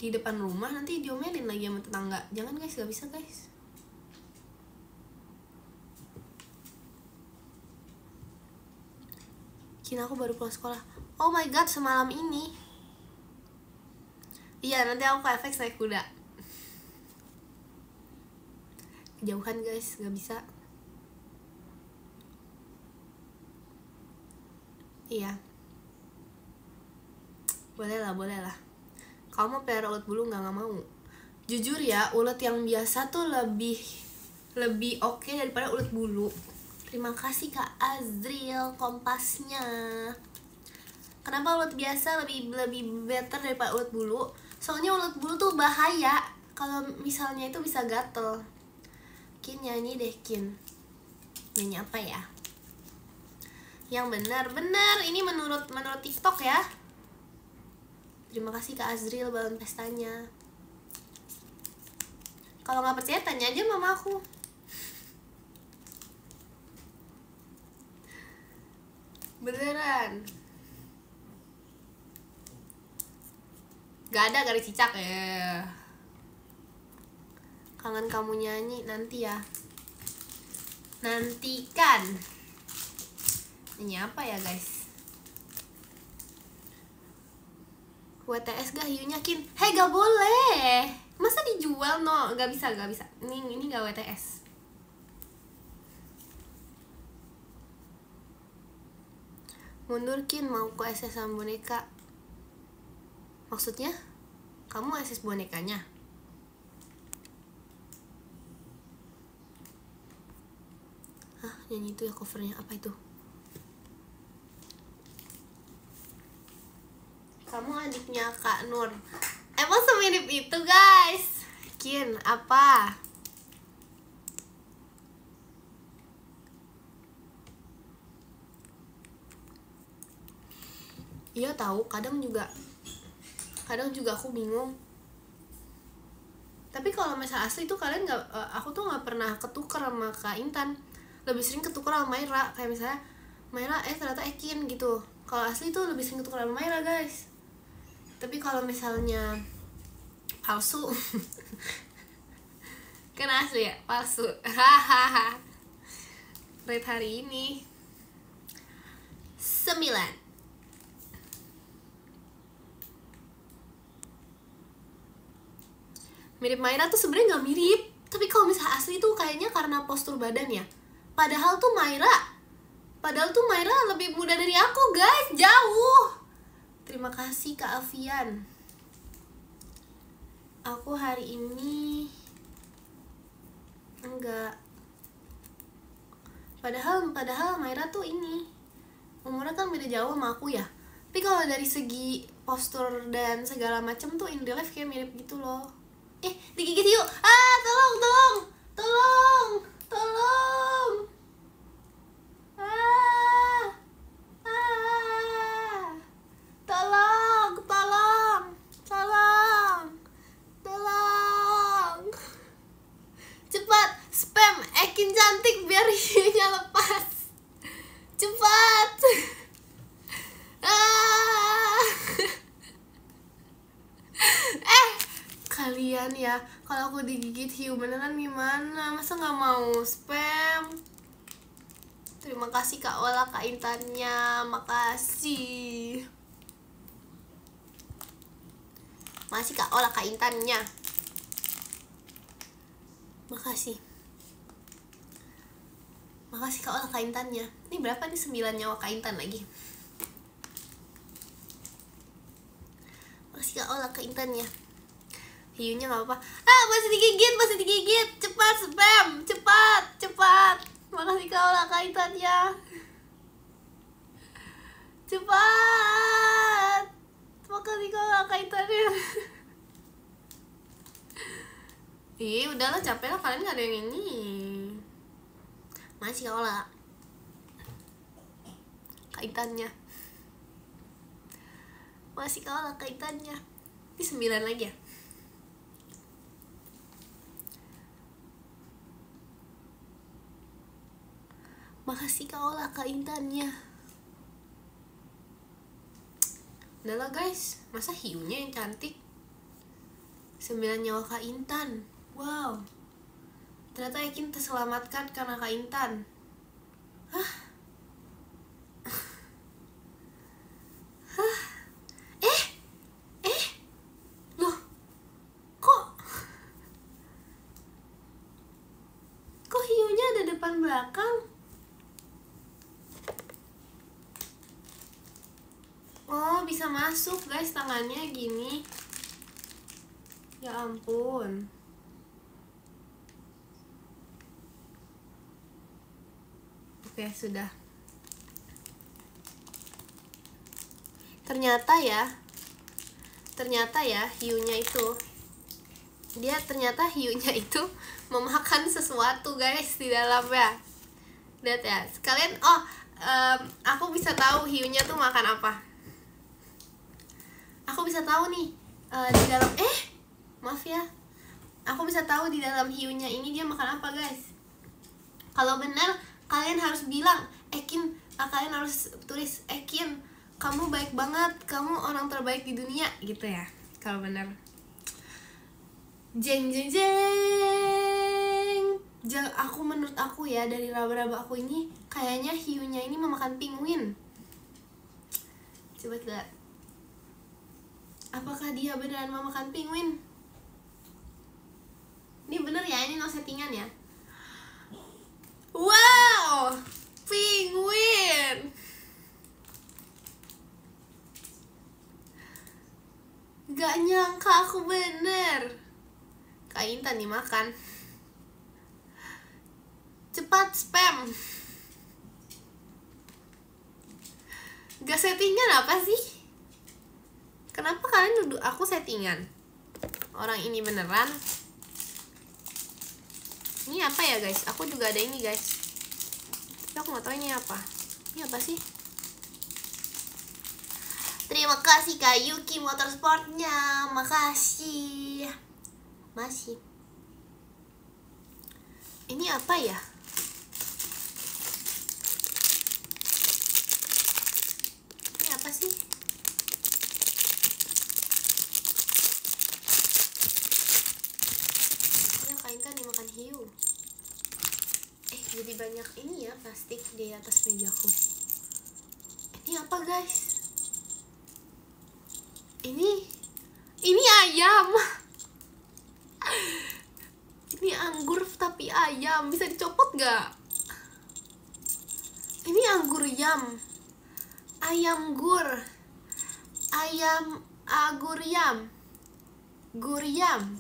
depan rumah, nanti diomelin lagi sama tetangga. Jangan guys, nggak bisa guys. Kini aku baru pulang sekolah. Oh my god, semalam ini. Iya, nanti aku ke FX naik kuda. Kejauhan guys, nggak bisa. Iya. Boleh lah. Kamu mau pelihara ulet bulu nggak mau? Jujur ya, ulet yang biasa tuh lebih oke daripada ulet bulu. Terima kasih Kak Azril kompasnya. Kenapa ulet biasa lebih better daripada ulet bulu? Soalnya ulet bulu tuh bahaya. Kalau misalnya itu bisa gatel. Kin nyanyi deh Kin. Nyanyi apa ya? Yang benar, ini menurut TikTok ya. Terima kasih Kak Azril balon pestanya. Kalau nggak percaya tanya aja mama aku. Beneran. Gak ada garis cicak ya. Kangen kamu nyanyi nanti ya. Nantikan. Ini apa ya guys? WTS gak hiunya Kin? Gak boleh. Masa dijual no? Gak bisa. Ini gak WTS. Mundur Kin, mau ke SS sama boneka. Maksudnya? Kamu SS bonekanya? Nyanyi itu ya covernya, apa itu? Kamu adiknya Kak Nur. Emang semirip itu guys? Kin, apa? Iya tahu, kadang juga aku bingung. Tapi kalau misalnya asli tuh kalian aku tuh nggak pernah ketukar sama Kak Intan. Lebih sering ketukar sama Maira. Kayak misalnya Maira ternyata Ekin gitu. Kalau asli tuh lebih sering ketukar sama Maira guys. Tapi kalau misalnya palsu kan asli ya, palsu. Rate hari ini 9. Mirip Maira tuh sebenarnya nggak mirip, tapi kalau misalnya asli tuh kayaknya karena postur badan ya. Padahal tuh Maira lebih muda dari aku guys, jauh. Terima kasih Kak Alfian. Aku hari ini enggak. Padahal Maira tuh ini umurnya kan beda jauh sama aku ya. Tapi kalau dari segi postur dan segala macam tuh in real life kayak mirip gitu loh. Digigit hiu. Tolong. Tolong. Cepat, spam Ekin cantik biar hiunya lepas. Cepat. Kalian ya, kalau aku digigit hiu beneran gimana? Masa nggak mau spam? Terima kasih Kak Ola, Kak Intannya, makasih. Makasih Kak Ola, Kak Intannya, makasih. Makasih Kak Ola, Kak Intannya. Ini berapa nih 9 nyawa Kak Intan lagi? Makasih Kak Ola, Kak Intannya. Hiunya gak apa-apa. Masih digigit. Cepat spam, cepat. Makasih Kak Ola, Kak Intannya. Cepat. Makasih Kak Ola, Kak Intannya. Udahlah, capek lah, kalian gak ada yang ini. Masih Kak Ola, Kak Intannya. Masih Kak Ola, Kak Intannya. Ini 9 lagi ya. Makasih Kak Ola, Kak Intannya. Udahlah guys, masa hiunya yang cantik? 9 nyawa Kak Intan. Wow, ternyata Ekin terselamatkan karena Kak Intan. Loh, kok hiunya ada depan belakang? Oh, bisa masuk guys tangannya gini. Ya ampun. Oke, sudah. Ternyata ya hiunya itu memakan sesuatu guys di dalamnya. Lihat ya, sekalian. Aku bisa tahu hiunya tuh makan apa. Aku bisa tahu nih di dalam maaf ya. Aku bisa tahu di dalam hiunya ini dia makan apa guys. Kalau benar kalian harus bilang Ekin, kalian harus tulis Ekin, kamu baik banget, kamu orang terbaik di dunia gitu ya. Kalau benar. Jeng. Menurut aku ya, dari raba-raba aku ini kayaknya hiunya ini memakan penguin. Coba kita lihat. Apakah dia beneran memakan penguin? Ini bener ya, ini no settingan ya. Wow, penguin. Gak nyangka aku bener. Kak Intan dimakan. Cepat spam. Gak settingan apa sih? Kenapa kalian duduk aku settingan? Orang ini beneran. Ini apa ya guys? Aku juga ada ini guys. Tapi aku gak tahu ini apa. Ini apa sih? Terima kasih Kak Yuki Motorsportnya. Makasih. Masih. Ini apa ya? Ini apa sih? Ini Kak Intan dimakan hiu. Jadi banyak ini ya plastik di atas mejaku. Ini apa guys? Ini ayam. Ini anggur tapi ayam. Bisa dicopot gak? Ini anggur yam. Ayam gur. Ayam agur yam. Guriam,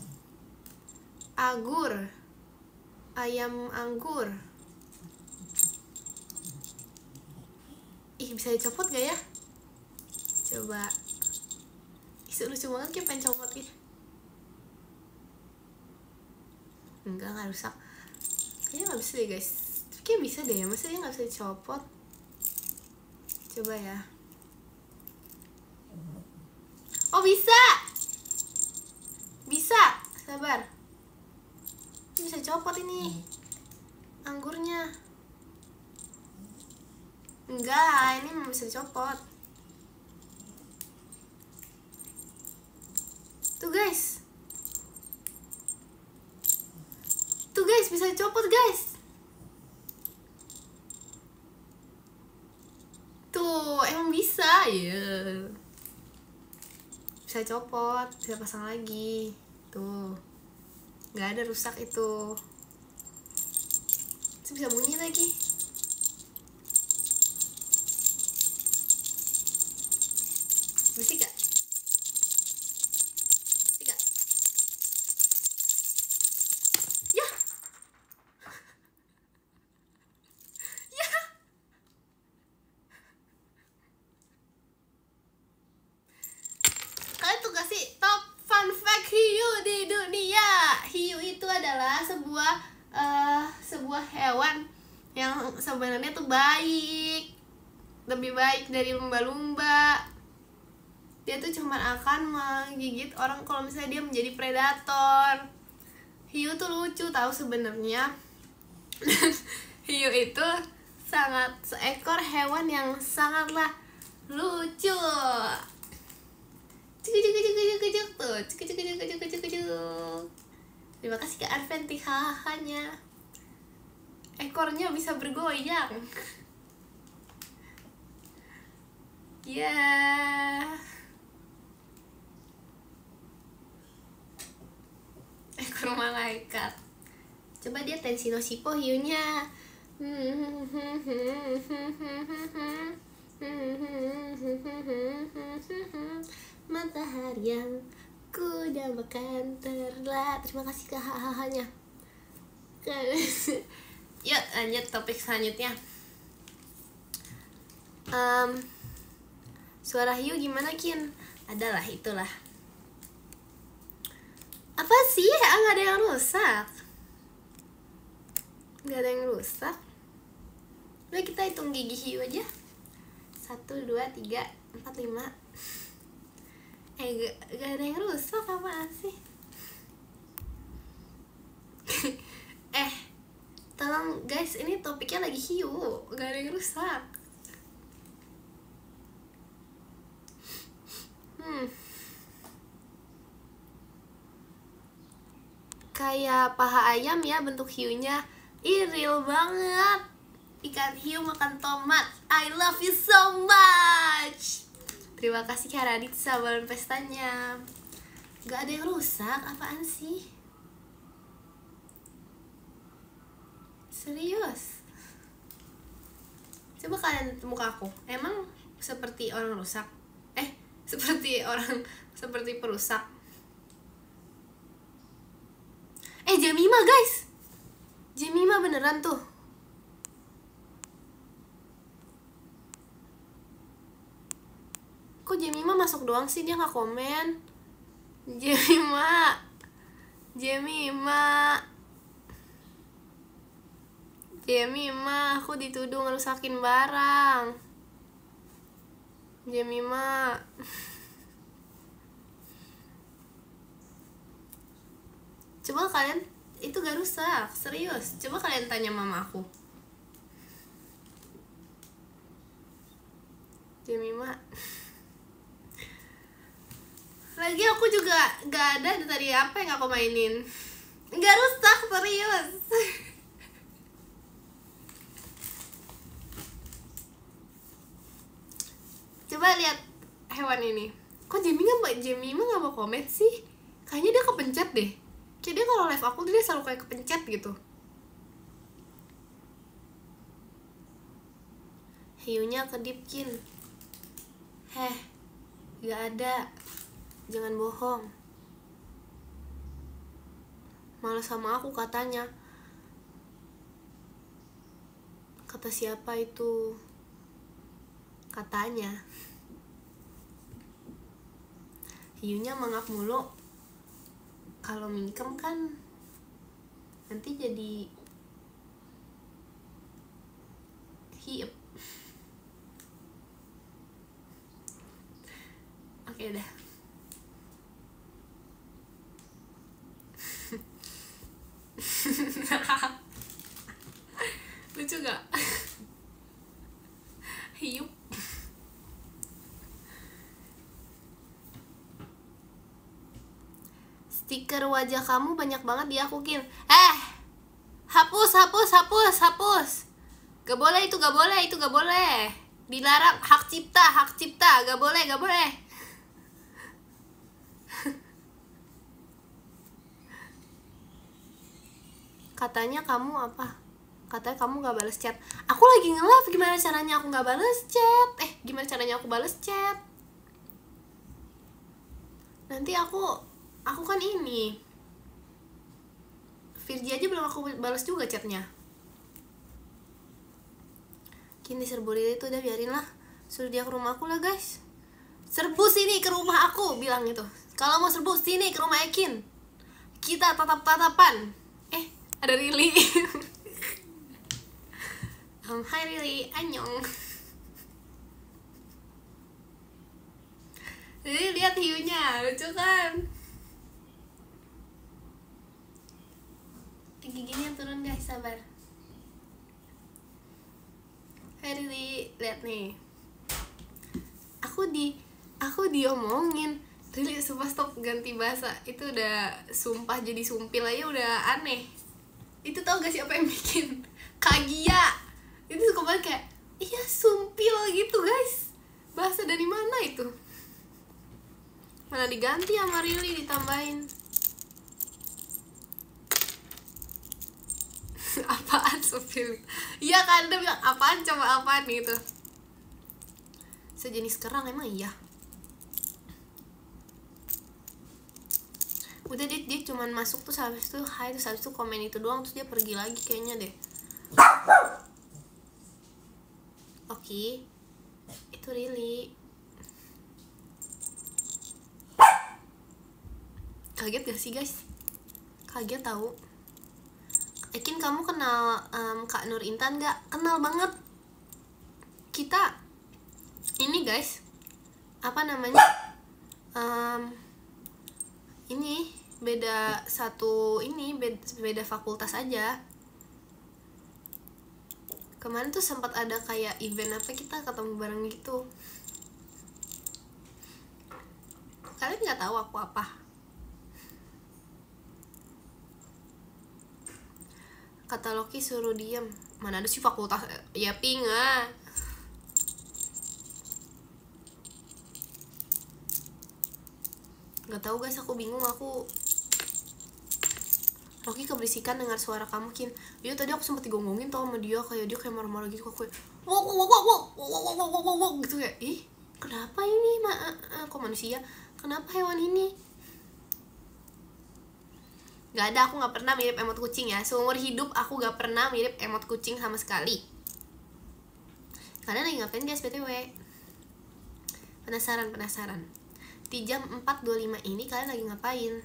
agur, ayam anggur. Ih, bisa dicopot gak ya? Coba. Ih, lucu banget, kayak pengen copot gitu. Enggak rusak. Kayaknya gak bisa deh guys. Kayaknya bisa deh, masa dia gak bisa dicopot? Coba ya. Oh, bisa! Bisa! Sabar. Ini bisa copot ini anggurnya. Enggak, ini bisa dicopot. Tuh guys. Tuh guys, bisa dicopot guys. Tuh, emang bisa ya. Bisa copot, bisa pasang lagi. Tuh, nggak ada rusak itu. Terus bisa bunyi lagi. Bersih gak? Bersih gak? Ya. Ya. Kalian tuh kasih top fun fact hiu di dunia. Hiu itu adalah sebuah hewan yang sebenarnya tuh baik, lebih baik dari lumba-lumba. Dia tuh cuma akan menggigit orang kalau misalnya dia menjadi predator. Hiu tuh lucu tahu sebenarnya. Hiu itu seekor hewan yang sangatlah lucu. Terima kasih ke Adventi hahanya. Ekornya bisa bergoyang. Ya. Ekor malaikat. Coba dia Tenshino-shippo hiunya. Matahari yang ku dambakan terlah. Terima kasih ke hahanya. Yuk lanjut topik selanjutnya. Suara hiu gimana Kin? Adalah itulah. Apa sih? Nggak ada yang rusak. Nggak ada yang rusak. Udah kita hitung gigi hiu aja. 1, 2, 3, 4, 5. Gak ada yang rusak, apaan sih? Tolong guys, ini topiknya lagi hiu. Gak ada yang rusak. Kayak paha ayam ya bentuk hiunya. Real banget. Ikan hiu makan tomat. I love you so much. Terima kasih Kak Radit balon pestanya. Gak ada yang rusak, apaan sih? Serius. Coba kalian muka aku. Emang seperti orang rusak? Seperti perusak. Jemima guys. Jemima beneran tuh. Kok Jemima masuk doang sih, dia gak komen? Jemima, aku dituduh ngerusakin barang. Jemima. Coba kalian, itu gak rusak, serius. Coba kalian tanya mama aku. Jemima. Lagi aku juga gak ada tadi apa yang aku mainin. Gak rusak, serius. Coba lihat hewan ini. Kok Jemima gak mau komen sih? Kayaknya dia kepencet deh. Kayak dia kalau live aku dia selalu kayak kepencet gitu. Hiunya kedip Kin. Gak ada. Jangan bohong. Malas sama aku katanya. Kata siapa itu? Katanya hiunya mangap mulu. Kalau mingkem kan nanti jadi hiup. Oke dah. Lucu gak? Hiup. Stiker wajah kamu banyak banget diakuin. Hapus. Gak boleh itu, gak boleh, itu gak boleh. Dilarang, hak cipta, gak boleh. Katanya kamu apa? Katanya kamu gak balas chat. Aku lagi nge-live, gimana caranya aku gak balas chat? Gimana caranya aku balas chat? Nanti aku kan ini Virgi aja belum aku balas juga chatnya. Kini serbu Riri itu udah biarin lah. Suruh dia ke rumah aku lah guys. Serbu sini ke rumah aku, bilang gitu. Kalau mau serbu sini ke rumah Ekin. Kita tatap-tatapan. Ada Rili. Hai Rili, annyeong. Jadi lihat hiunya, lucu kan? Giginya turun guys, sabar. Hai Rili, lihat nih. Aku diomongin. Rili, sumpah stop ganti bahasa. Itu udah sumpah jadi sumpil aja udah aneh. Itu tau gak sih apa yang bikin Kagia itu suka banget kayak iya sumpil gitu guys. Bahasa dari mana itu? Mana diganti sama Rili ditambahin. Apaan sumpil? Iya kan, dia bilang apaan, coba apaan gitu. Sejenis kerang emang iya. Udah dia cuman masuk tuh habis itu hai, terus habis itu komen itu doang, terus dia pergi lagi kayaknya deh. Oke. Itu Rili. Kaget gak sih guys? Kaget tahu. Ekin, kamu kenal Kak Nur Intan gak? Kenal banget. Kita ini guys, apa namanya, ini beda fakultas aja. Kemarin tuh sempat ada kayak event apa, kita ketemu bareng gitu. Kalian nggak tahu aku apa? Kata Loki suruh diem. Mana ada sih fakultas ya pinga. Nggak tahu guys, aku bingung. Loki keberisikan dengar suara kamu Kin. Iya tadi aku sempet digongongin tau sama dia, kayak dia kayak marah-marah gitu kok, kayak wow gitu kayak kenapa ini kok manusia, kenapa hewan ini? Gak ada, aku gak pernah mirip emot kucing ya. Seumur hidup aku gak pernah mirip emot kucing sama sekali. Kalian lagi ngapain guys btw? Penasaran. Di jam 4.25 ini kalian lagi ngapain?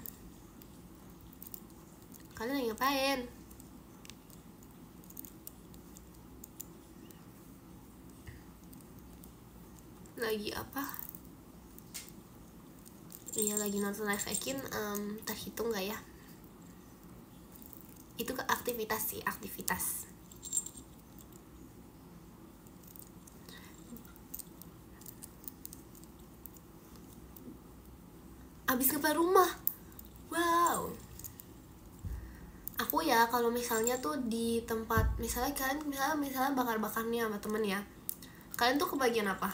Lagi apa? Iya lagi nonton live Ekin. Terhitung gak ya? Itu ke aktivitas sih, aktivitas. Abis ngepel rumah. Wow. Aku ya kalau misalnya tuh di tempat, misalnya kalian misalnya bakar-bakar nih sama temen ya, kalian tuh kebagian apa?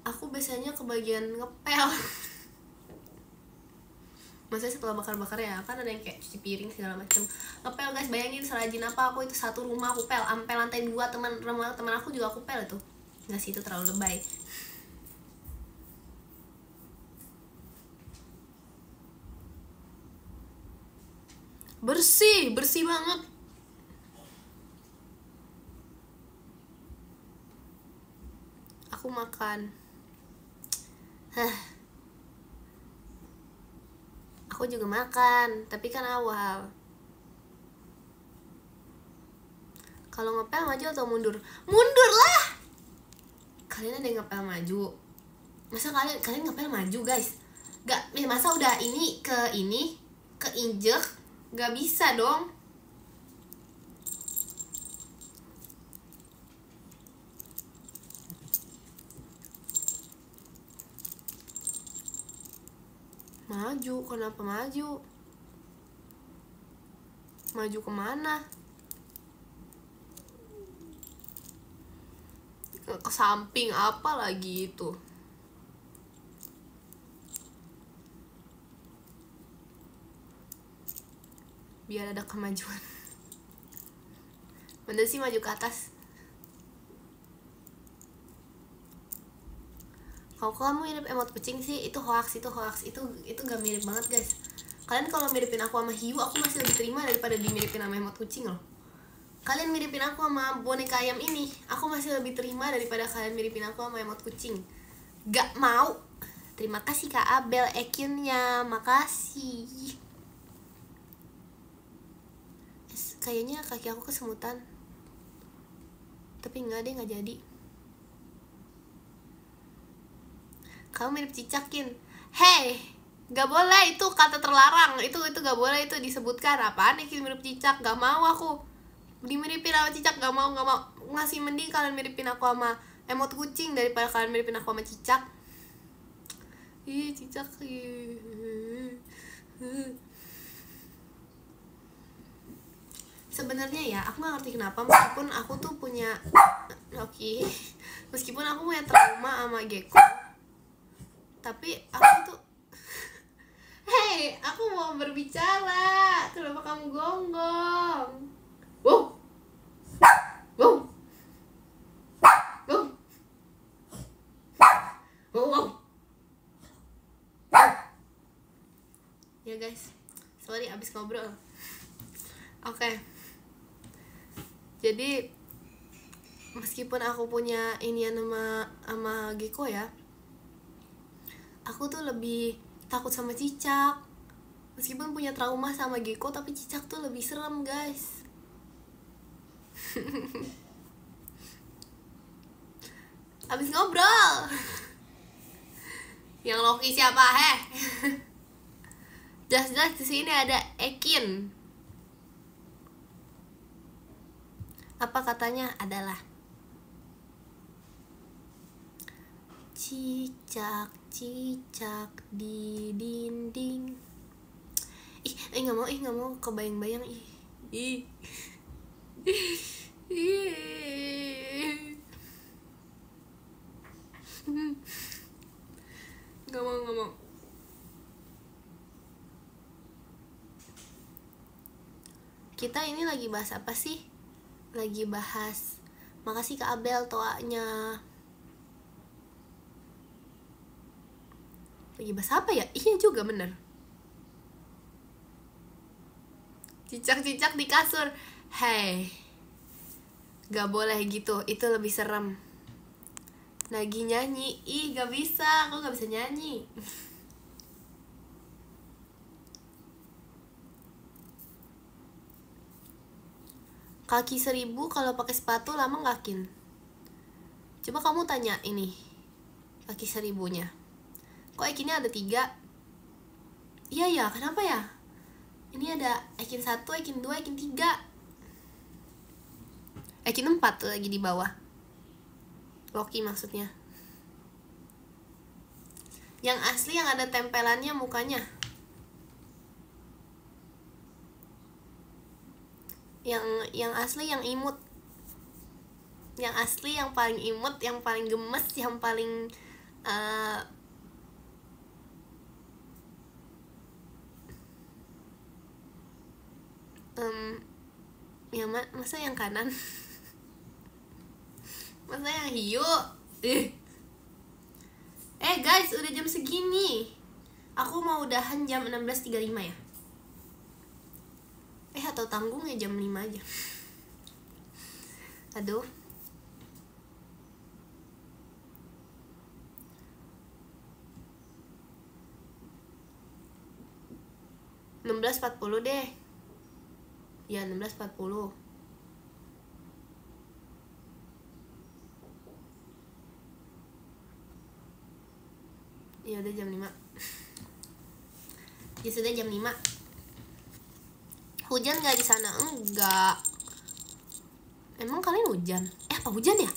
Aku biasanya kebagian ngepel. Maksudnya setelah bakar-bakar ya, kan ada yang kayak cuci piring segala macem. Ngepel guys, bayangin serajin apa aku itu, satu rumah aku pel, sampai lantai 2 teman aku juga aku pel itu. Nggak sih, itu terlalu lebay. Bersih, bersih banget. Aku makan. Aku juga makan, tapi kan awal. Kalau ngepel maju atau mundur? Mundur lah. Kalian ada yang ngepel maju? Masa kalian ngepel maju, guys? Gak, masa udah ini keinjek? Gak bisa dong. Maju, kenapa maju? Maju kemana? Ke samping apa lagi itu? Biar ada kemajuan. Mana sih maju ke atas? Kalau kamu mirip emot kucing sih, itu hoax, itu gak mirip banget, guys. Kalian kalau miripin aku sama hiu, aku masih lebih terima daripada dimiripin sama emot kucing loh. Kalian miripin aku sama boneka ayam ini, aku masih lebih terima daripada kalian miripin aku sama emot kucing. Gak mau. Terima kasih Kak Abel akunnya, makasih. Kayaknya kaki aku kesemutan, tapi enggak deh, nggak jadi. Kamu mirip cicakin. Hey, gak boleh, itu kata terlarang. Itu gak boleh, itu disebutkan. Apaan nih mirip cicak? Gak mau aku dimiripin sama cicak, gak mau. Ngasih mending kalian miripin aku sama emot kucing daripada kalian miripin aku sama cicak. Ih, cicak. Sebenarnya ya, aku gak ngerti kenapa meskipun aku tuh punya meskipun aku punya trauma sama gecko, tapi aku tuh hey, aku mau berbicara. Kenapa kamu gonggong? Wow. Wow. Wow. Wow. Ya guys, sorry abis ngobrol. Oke. Jadi meskipun aku punya inian sama gecko ya, aku tuh lebih takut sama cicak. Meskipun punya trauma sama gecko, tapi cicak tuh lebih serem, guys. Abis ngobrol. Yang Loki siapa, Jelas-jelas di sini ada Ekin. Apa katanya adalah cicak di dinding. Nggak mau kebayang-bayang. Nggak mau. Kita ini lagi bahas apa sih? Lagi bahas, makasih Kak Abel toanya. Lagi bahas apa ya? Iya juga bener. Cicak-cicak di kasur. Hey, gak boleh gitu, itu lebih serem. Lagi nyanyi, gak bisa, aku gak bisa nyanyi. Kaki 1000 kalau pakai sepatu lama nggak, Kin? Coba kamu tanya ini kaki 1000-nya. Kok Ekinnya ada 3? Iya ya, kenapa ya? Ini ada Ekin 1, Ekin 2, Ekin 3. Ekin 4 tuh lagi di bawah. Loki maksudnya. Yang asli yang ada tempelannya mukanya. Yang asli yang imut. Yang asli yang paling imut, yang paling gemes, yang paling masa yang kanan? Masa yang hiu? Guys, udah jam segini. Aku mau udahan jam 16.35 ya. Atau tanggung ya jam 5 aja. Aduh. .16.40 deh. Ya 16.40. Ya udah jam 5. Ya sudah jam 5. Hujan nggak di sana? Enggak. Emang kalian hujan? Apa hujan ya?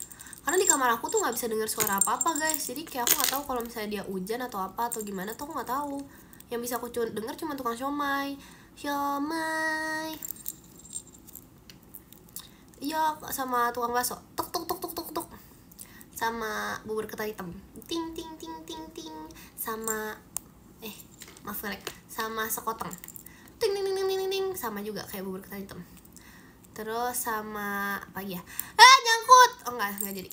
Karena di kamar aku tuh nggak bisa dengar suara apa-apa guys. Jadi kayak aku nggak tahu kalau misalnya dia hujan atau apa atau gimana tuh aku nggak tahu. Yang bisa aku dengar cuma tukang siomay. Siomay. Iya, sama tukang bakso. Tuk tuk tuk tuk tuk tuk. Sama bubur ketan hitam. Ting ting ting ting ting. Sama maaf ngelek. Sama sekoteng. Ting ting ting ting ting. Sama juga kayak bubur ketan hitam. Terus sama apa ya? Nyangkut. Oh enggak jadi.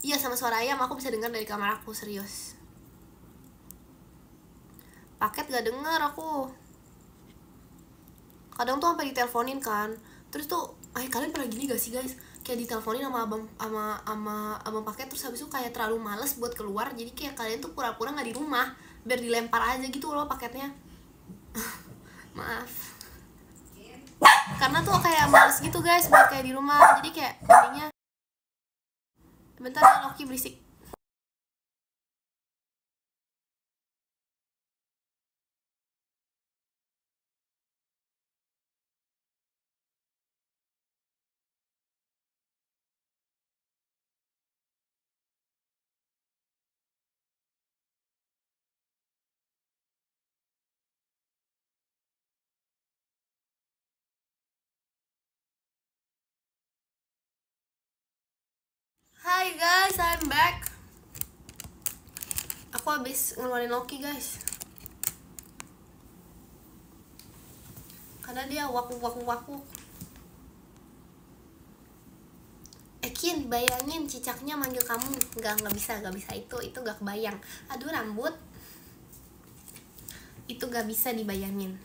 Iya, sama suara ayam aku bisa dengar dari kamar aku, serius. Paket gak dengar aku. Kadang tuh sampai diteleponin kan. Terus tuh, kalian pernah gini gak sih guys? Kayak diteleponin sama abang paket, terus habis itu kayak terlalu males buat keluar. Jadi kayak kalian tuh pura-pura gak di rumah, biar dilempar aja gitu loh paketnya. Maaf. Karena tuh kayak males gitu guys buat kayak di rumah. Jadi kayak intinya. Bentar ya, Loki berisik. Hai guys, I'm back. Aku habis ngeluarin Loki guys. Karena dia waku. Kin, bayangin cicaknya manggil kamu. Nggak bisa itu gak kebayang. Aduh rambut. Itu gak bisa dibayangin.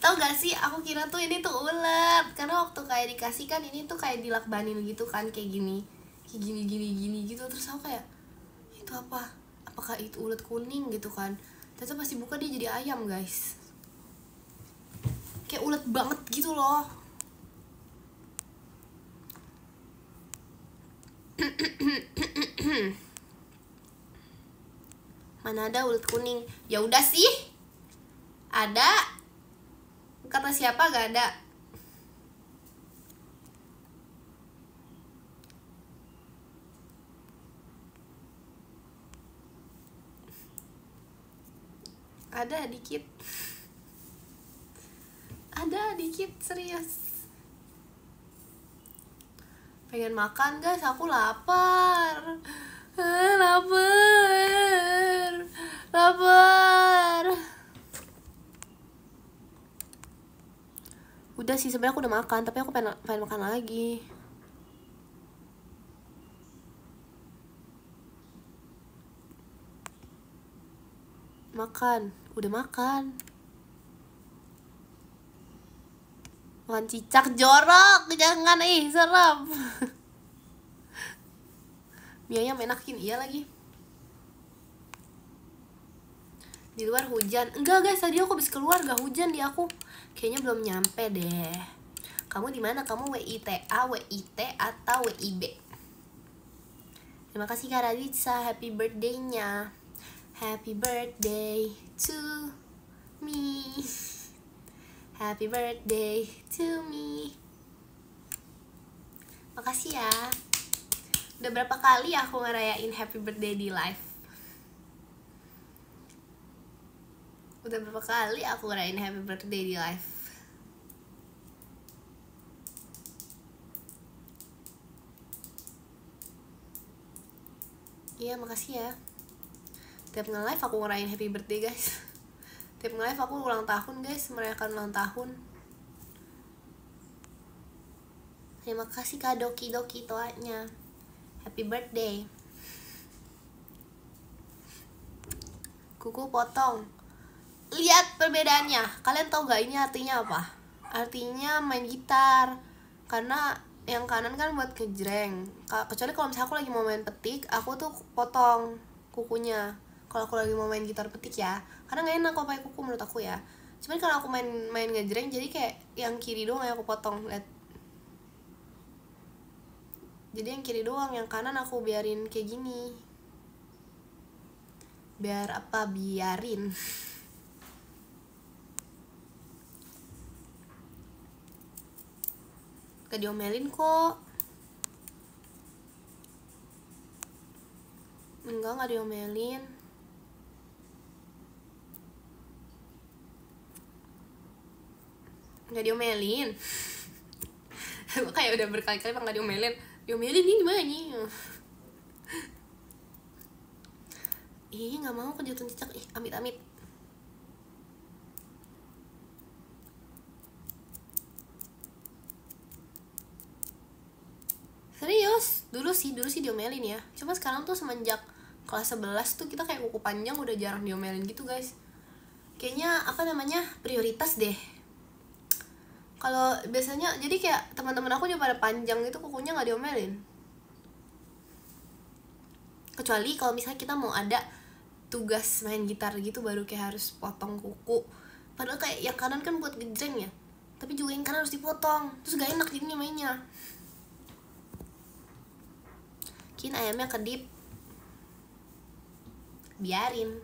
Tau gak sih, aku kira tuh ini tuh ulet. Karena waktu kayak dikasih kan ini tuh kayak dilakbanin gitu kan, kayak gini gitu. Terus aku kayak, itu apa? Apakah itu ulet kuning gitu kan? Terus pas dibuka dia jadi ayam guys. Kayak ulet banget gitu loh. Mana ada ulet kuning? Ya udah sih. Ada. Kata siapa gak ada? Ada dikit. Ada dikit, serius. Pengen makan guys, aku lapar. Lapar. Udah sih, sebenarnya aku udah makan, tapi aku pengen makan lagi. Udah makan. Makan cicak jorok, jangan serem. Mianya menakin iya lagi. Di luar hujan. Enggak guys, tadi aku habis keluar gak hujan di aku. Kayaknya belum nyampe deh. Kamu di mana? Kamu WITA, WIT atau WIB? Terima kasih Kak Raditsa, happy birthday-nya. Happy birthday to me. Happy birthday to me. Makasih ya. Udah berapa kali aku ngerayain happy birthday di live? Udah berapa kali aku ngerayain happy birthday di live? Iya, makasih ya. Tiap nge-live aku ngerayain happy birthday guys. Tiap nge-live aku ulang tahun guys, merayakan ulang tahun. Terima kasih Kak Doki toanya. Happy birthday. Kuku potong. Lihat perbedaannya. Kalian tahu gak ini artinya apa? Artinya main gitar. Karena yang kanan kan buat ngejreng. Kecuali kalau misalnya aku lagi mau main petik, aku tuh potong kukunya. Kalau aku lagi mau main gitar petik ya. Karena gak enak kalau pakai kuku menurut aku ya. Cuman kalau aku main ngejreng, jadi kayak yang kiri doang yang aku potong. Lihat. Jadi yang kiri doang, yang kanan aku biarin kayak gini. Biar apa? Biarin. Gak diomelin kok. Enggak, gak diomelin. Gak diomelin. Gue kayak udah berkali-kali bang gak diomelin. Diomelin ini gimana nih? Ih, gak mau kejutan cicak. Ih, amit-amit. Serius, dulu sih diomelin ya. Cuma sekarang tuh semenjak kelas 11 tuh kita kayak kuku panjang udah jarang diomelin gitu guys. Kayaknya apa namanya, prioritas deh. Kalau biasanya jadi kayak teman-teman aku juga pada panjang gitu kukunya nggak diomelin. Kecuali kalau misalnya kita mau ada tugas main gitar gitu baru kayak harus potong kuku. Padahal kayak yang kanan kan buat gejreng ya. Tapi juga yang kanan harus dipotong. Terus gak enak jadinya mainnya. Kin ayamnya kedip. Biarin.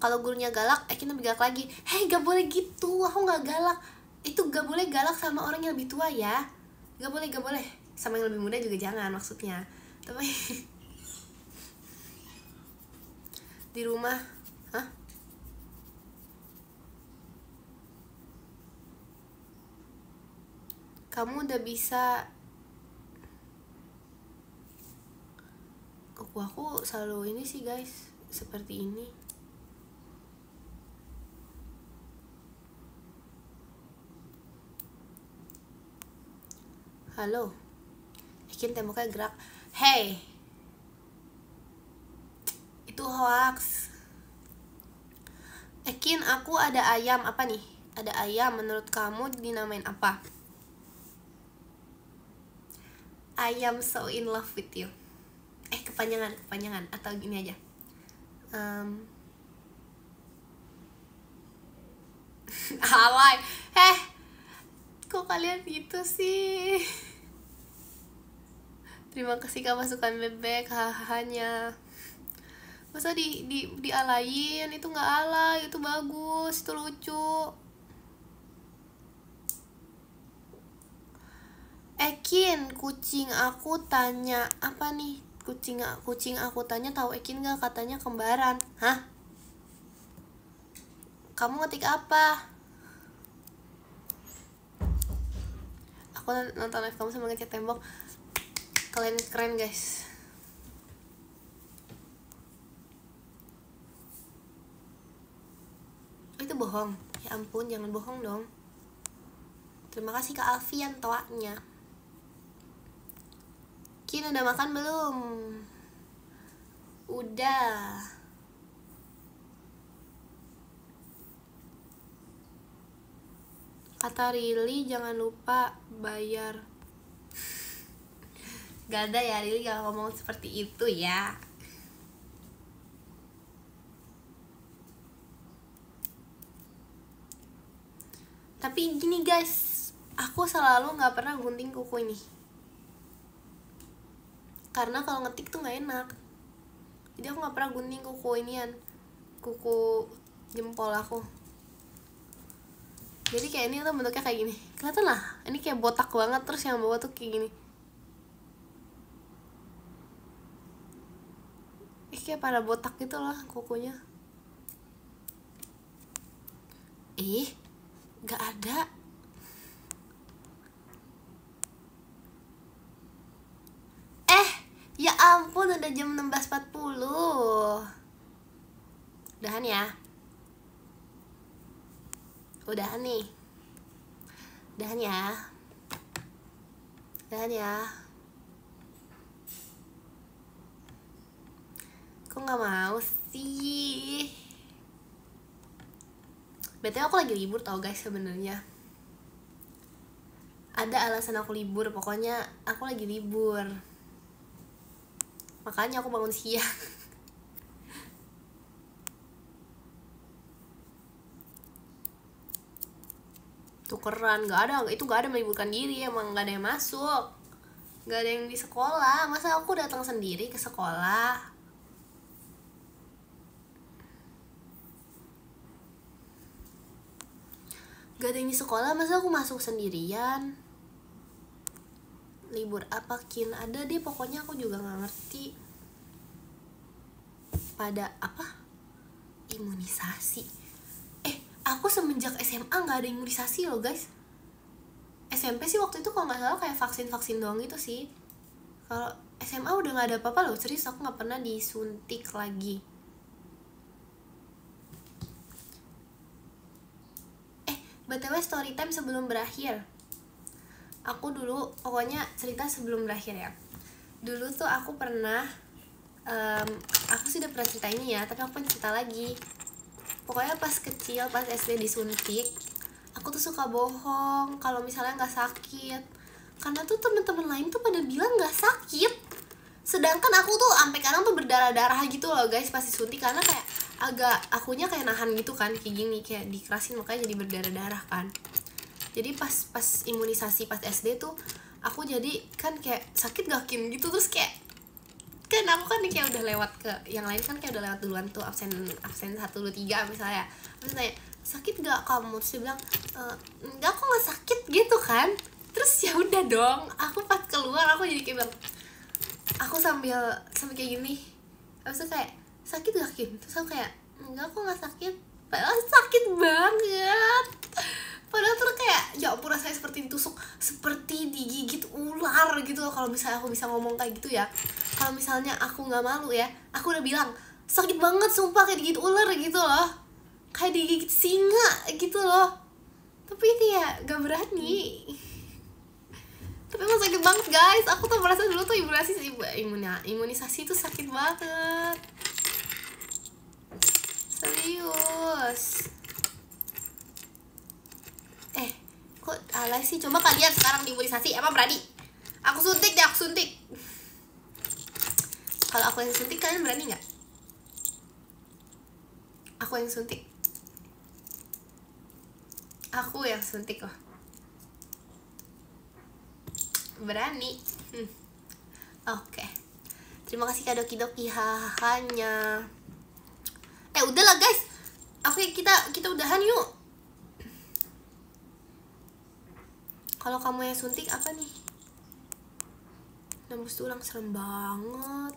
Kalau gurunya galak, kita lebih galak lagi. Hei, gak boleh gitu, aku gak galak. Itu gak boleh galak sama orang yang lebih tua ya. Gak boleh. Sama yang lebih muda juga jangan maksudnya. Tapi di rumah, hah? Kamu udah bisa. Kuku aku selalu ini sih guys, seperti ini. Halo, Ekin temboknya gerak. Hey, itu hoax. Ekin, aku ada ayam. Apa nih? Ada ayam, menurut kamu dinamain apa? I am so in love with you. Kepanjangan atau gini aja. Alay. Kok kalian gitu sih? Terima kasih kak masukan bebek, hahanya. Masa dialayin? Itu nggak alay, itu bagus, itu lucu. Ekin, kucing aku tanya apa nih? Kucing aku tanya tahu Ekin nggak? Katanya kembaran. Hah? Kamu ngetik apa? Aku nonton live kamu sama ngecat tembok. Kalian keren guys. Itu bohong. Ya ampun, jangan bohong dong. Terima kasih Kak Alfian toanya. Kin udah makan belum? Udah. Kata Rili jangan lupa bayar. Gak ada ya, Rili gak ngomong seperti itu ya. Tapi gini guys, aku selalu gak pernah gunting kuku ini. Karena kalau ngetik tuh gak enak. Jadi aku gak pernah gunting kuku inian, kuku jempol aku. Jadi kayak ini tuh bentuknya kayak gini. Kelihatan lah, ini kayak botak banget. Terus yang bawah tuh kayak gini. Kayak pada botak gitu lah kukunya. Gak ada. Ya ampun, udah jam 16.40. Udahan ya. Udahan nih. Udahan ya. Udahan ya. nggak mau sih. BTW aku lagi libur tau guys sebenarnya. Ada alasan aku libur, pokoknya aku lagi libur. Makanya aku bangun siang. Tukeran, itu gak ada meliburkan diri, emang gak ada yang masuk. Gak ada yang di sekolah, masa aku datang sendiri ke sekolah? Gak ada yang di sekolah, masa aku masuk sendirian? Libur apa Kin? Ada deh, pokoknya aku juga gak ngerti. Pada apa? Imunisasi. Aku semenjak SMA gak ada imunisasi loh guys. SMP sih waktu itu kalau gak salah kayak vaksin-vaksin doang gitu sih. Kalau SMA udah gak ada apa-apa loh, serius aku gak pernah disuntik lagi. BTW story time sebelum berakhir. Aku dulu, pokoknya cerita sebelum berakhir ya. Dulu tuh aku pernah aku sih udah pernah cerita ini ya, tapi aku pengen cerita lagi. Pokoknya pas kecil, pas SD disuntik, aku tuh suka bohong kalau misalnya nggak sakit, karena tuh temen-temen lain tuh pada bilang nggak sakit, sedangkan aku tuh sampai kadang tuh berdarah-darah gitu loh guys pas disuntik, karena kayak akunya kayak nahan gitu kan, kayak gini, kayak dikerasin makanya jadi berdarah-darah kan. Jadi pas imunisasi pas SD tuh aku jadi kan kayak sakit gak Kin gitu, terus kayak kan aku kan kayak udah lewat ke yang lain kan, kayak udah lewat duluan tuh absen 1, 2, 3 misalnya. Terus tanya, sakit gak kamu? Terus dia bilang, enggak, aku gak sakit gitu kan. Terus ya udah dong, aku pas keluar aku jadi kayak bilang, aku sambil kayak gini, habis itu kayak, sakit gak Kim? Terus aku kayak, enggak, aku gak sakit. Padahal sakit banget. Padahal tuh kayak, ya ampun rasanya seperti ditusuk, seperti digigit ular gitu loh. Kalau misalnya aku bisa ngomong kayak gitu ya, kalau misalnya aku nggak malu ya, aku udah bilang sakit banget sumpah, kayak digigit ular gitu loh, kayak digigit singa gitu loh. Tapi kayak gak berani. Tapi emang sakit banget guys. Aku tuh merasa dulu tuh imunisasi tuh sakit banget, serius. Kok alay sih? Coba kalian sekarang diimunisasi, emang berani? Aku suntik deh, aku suntik. Kalau aku yang suntik, kalian berani nggak? Aku yang suntik. Aku yang suntik loh. Berani. Oke. Terima kasih Kak Doki hahanya. Udahlah guys. Oke, kita udahan yuk. Kalau kamu yang suntik apa nih? Nembus tulang serem banget.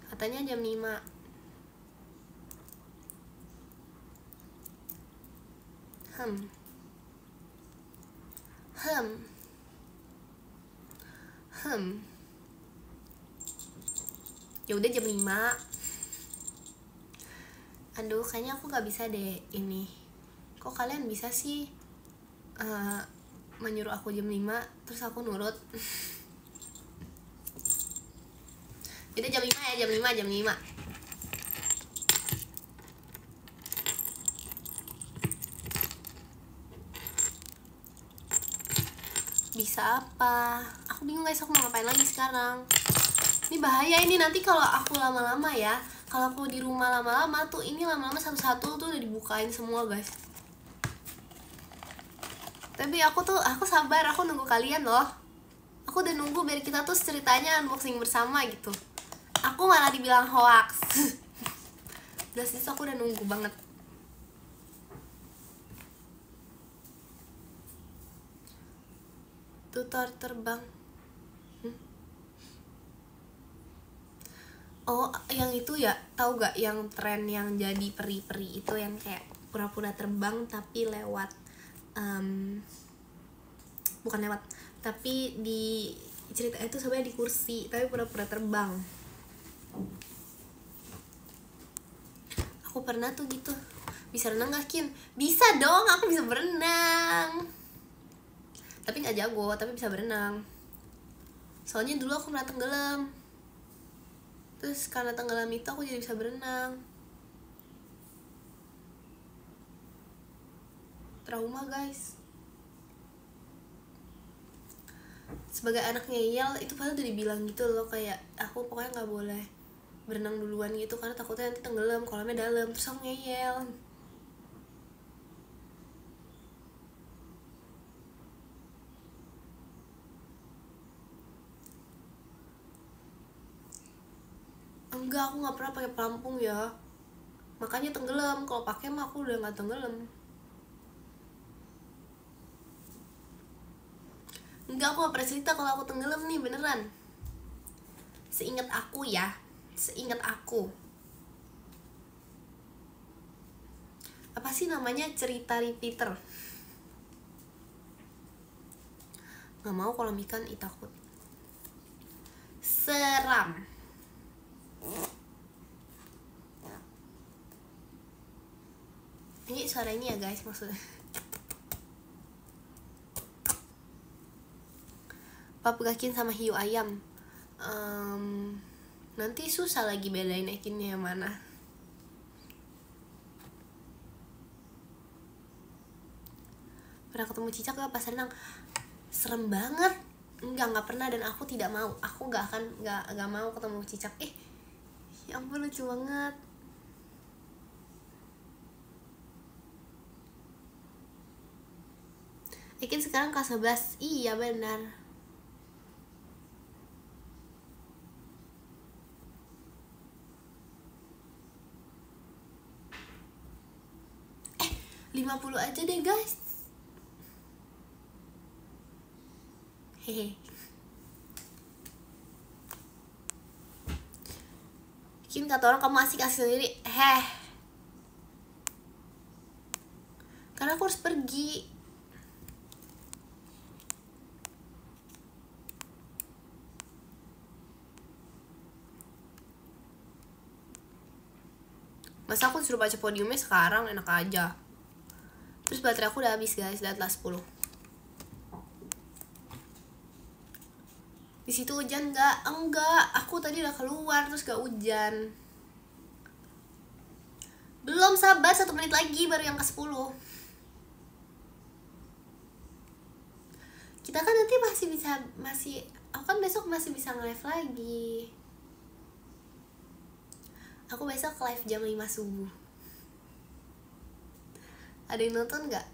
Katanya jam 5. Ya udah jam 5. Aduh, kayaknya aku gak bisa deh ini. Kok kalian bisa sih menyuruh aku jam 5 terus aku nurut? Jadi jam 5 ya, jam 5. Bisa apa? Aku bingung guys, aku mau ngapain lagi sekarang. Ini bahaya ini, nanti kalau aku lama-lama ya, kalau aku di rumah lama-lama tuh, ini lama-lama satu-satu tuh udah dibukain semua guys. Tapi aku sabar, aku nunggu kalian loh. Aku udah nunggu biar kita tuh ceritanya unboxing bersama gitu. Aku malah dibilang hoax. Jelas itu aku udah nunggu banget. Tutor terbang. Oh, yang itu ya, tahu gak yang tren yang jadi peri-peri itu, yang kayak pura-pura terbang tapi lewat bukan lewat, tapi di cerita itu sebenarnya di kursi tapi pura-pura terbang. Aku pernah tuh gitu. Bisa renang gak Kin? Bisa dong, aku bisa berenang. Tapi nggak jago, tapi bisa berenang. Soalnya dulu aku pernah tenggelam. Terus karena tenggelam itu aku jadi bisa berenang. Trauma guys. Sebagai anak ngeyel itu padahal udah dibilang gitu loh, kayak aku pokoknya nggak boleh berenang duluan gitu karena takutnya nanti tenggelam, kolamnya dalam. Terus aku ngeyel. Enggak, aku nggak pernah pakai pelampung ya, makanya tenggelam. Kalau pakai mah aku udah nggak tenggelam. Enggak, aku gak pernah cerita kalau aku tenggelam nih, beneran. Seingat aku ya, seingat aku. Apa sih namanya, cerita repeater. Gak mau kolam ikan, takut. Seram. Ini suara ini ya guys, maksudnya. Papugakin sama hiu ayam. Nanti susah lagi bedain ekinnya yang mana. Pernah ketemu cicak gak pas renang? Serem banget. Enggak pernah, dan aku tidak mau. Aku gak mau ketemu cicak. Ya ampun, lucu banget. Ekin sekarang kelas 11. Iya benar. Eh, 50 aja deh guys. Hehe. Bikin kata orang kamu asik-asik sendiri. Karena aku harus pergi. Masa aku suruh baca podiumnya sekarang, enak aja. Terus baterai aku udah habis guys, udah kelas 10. Di situ hujan nggak? Enggak, aku tadi udah keluar terus gak hujan. Belum, sabar 1 menit lagi baru yang ke 10. Kita kan nanti aku kan besok masih bisa nge-live lagi. Aku besok live jam 5 subuh. Ada yang nonton gak?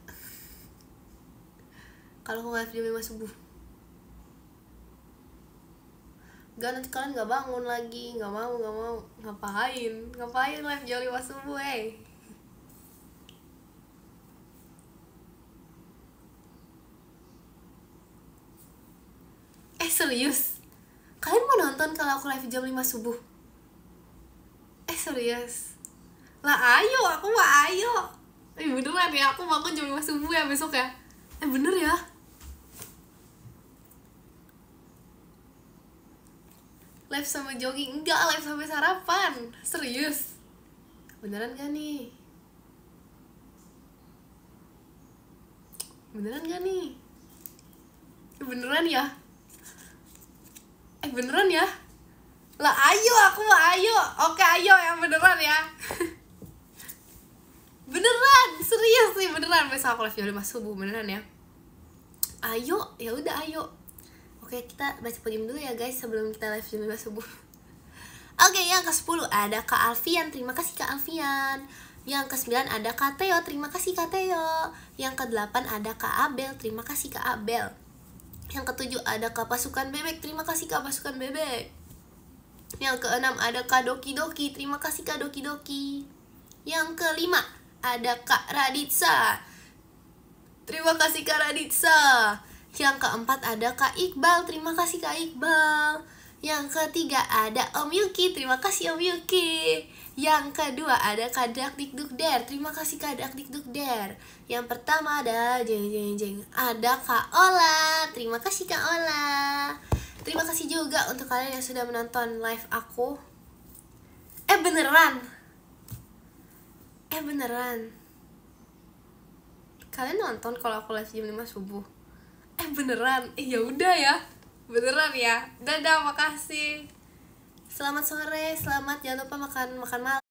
Kalau aku live jam 5 subuh. Gak, nanti kalian gak bangun lagi. Gak mau. Ngapain live jam 5 subuh serius? Kalian mau nonton kalau aku live jam 5 subuh? Serius? Lah ayo, aku mah ayo. Beneran ya, aku bangun jam 5 subuh ya besok ya. Bener ya? Live sama jogging? Enggak, live sampai sarapan. Serius? Beneran gak nih? Beneran ya? Beneran ya? Lah ayo, aku mah ayo. Oke ayo ya, beneran ya. Beneran, serius nih, beneran. Besok aku live jam 5 subuh, beneran ya. Ayo, ya udah ayo. Oke, kita baca podium dulu ya guys sebelum kita live jam 5 subuh. Oke, yang ke-10 ada Kak Alfian, terima kasih Kak Alfian. Yang ke-9 ada Kak Teo, terima kasih Kak Teo. Yang ke-8 ada Kak Abel, terima kasih Kak Abel. Yang ke-7 ada Kak Pasukan Bebek, terima kasih Kak Pasukan Bebek. Yang ke-6 ada Kak Doki Doki, terima kasih Kak Doki Doki. Yang ke-5 ada Kak Raditsa, terima kasih Kak Raditsa. Yang ke-4 ada Kak Iqbal, terima kasih Kak Iqbal. Yang ke-3 ada Om Yuki, terima kasih Om Yuki. Yang kedua ada Kak Dak Dik Duk Der, terima kasih Kak Dak Dik Duk Der. Yang pertama ada ada Kak Ola, terima kasih Kak Ola. Terima kasih juga untuk kalian yang sudah menonton live aku. Beneran. Kalian nonton kalau aku live jam 5 subuh? beneran. Ya udah ya. Beneran ya. Dadah, makasih. Selamat sore, selamat, jangan lupa makan makan malam.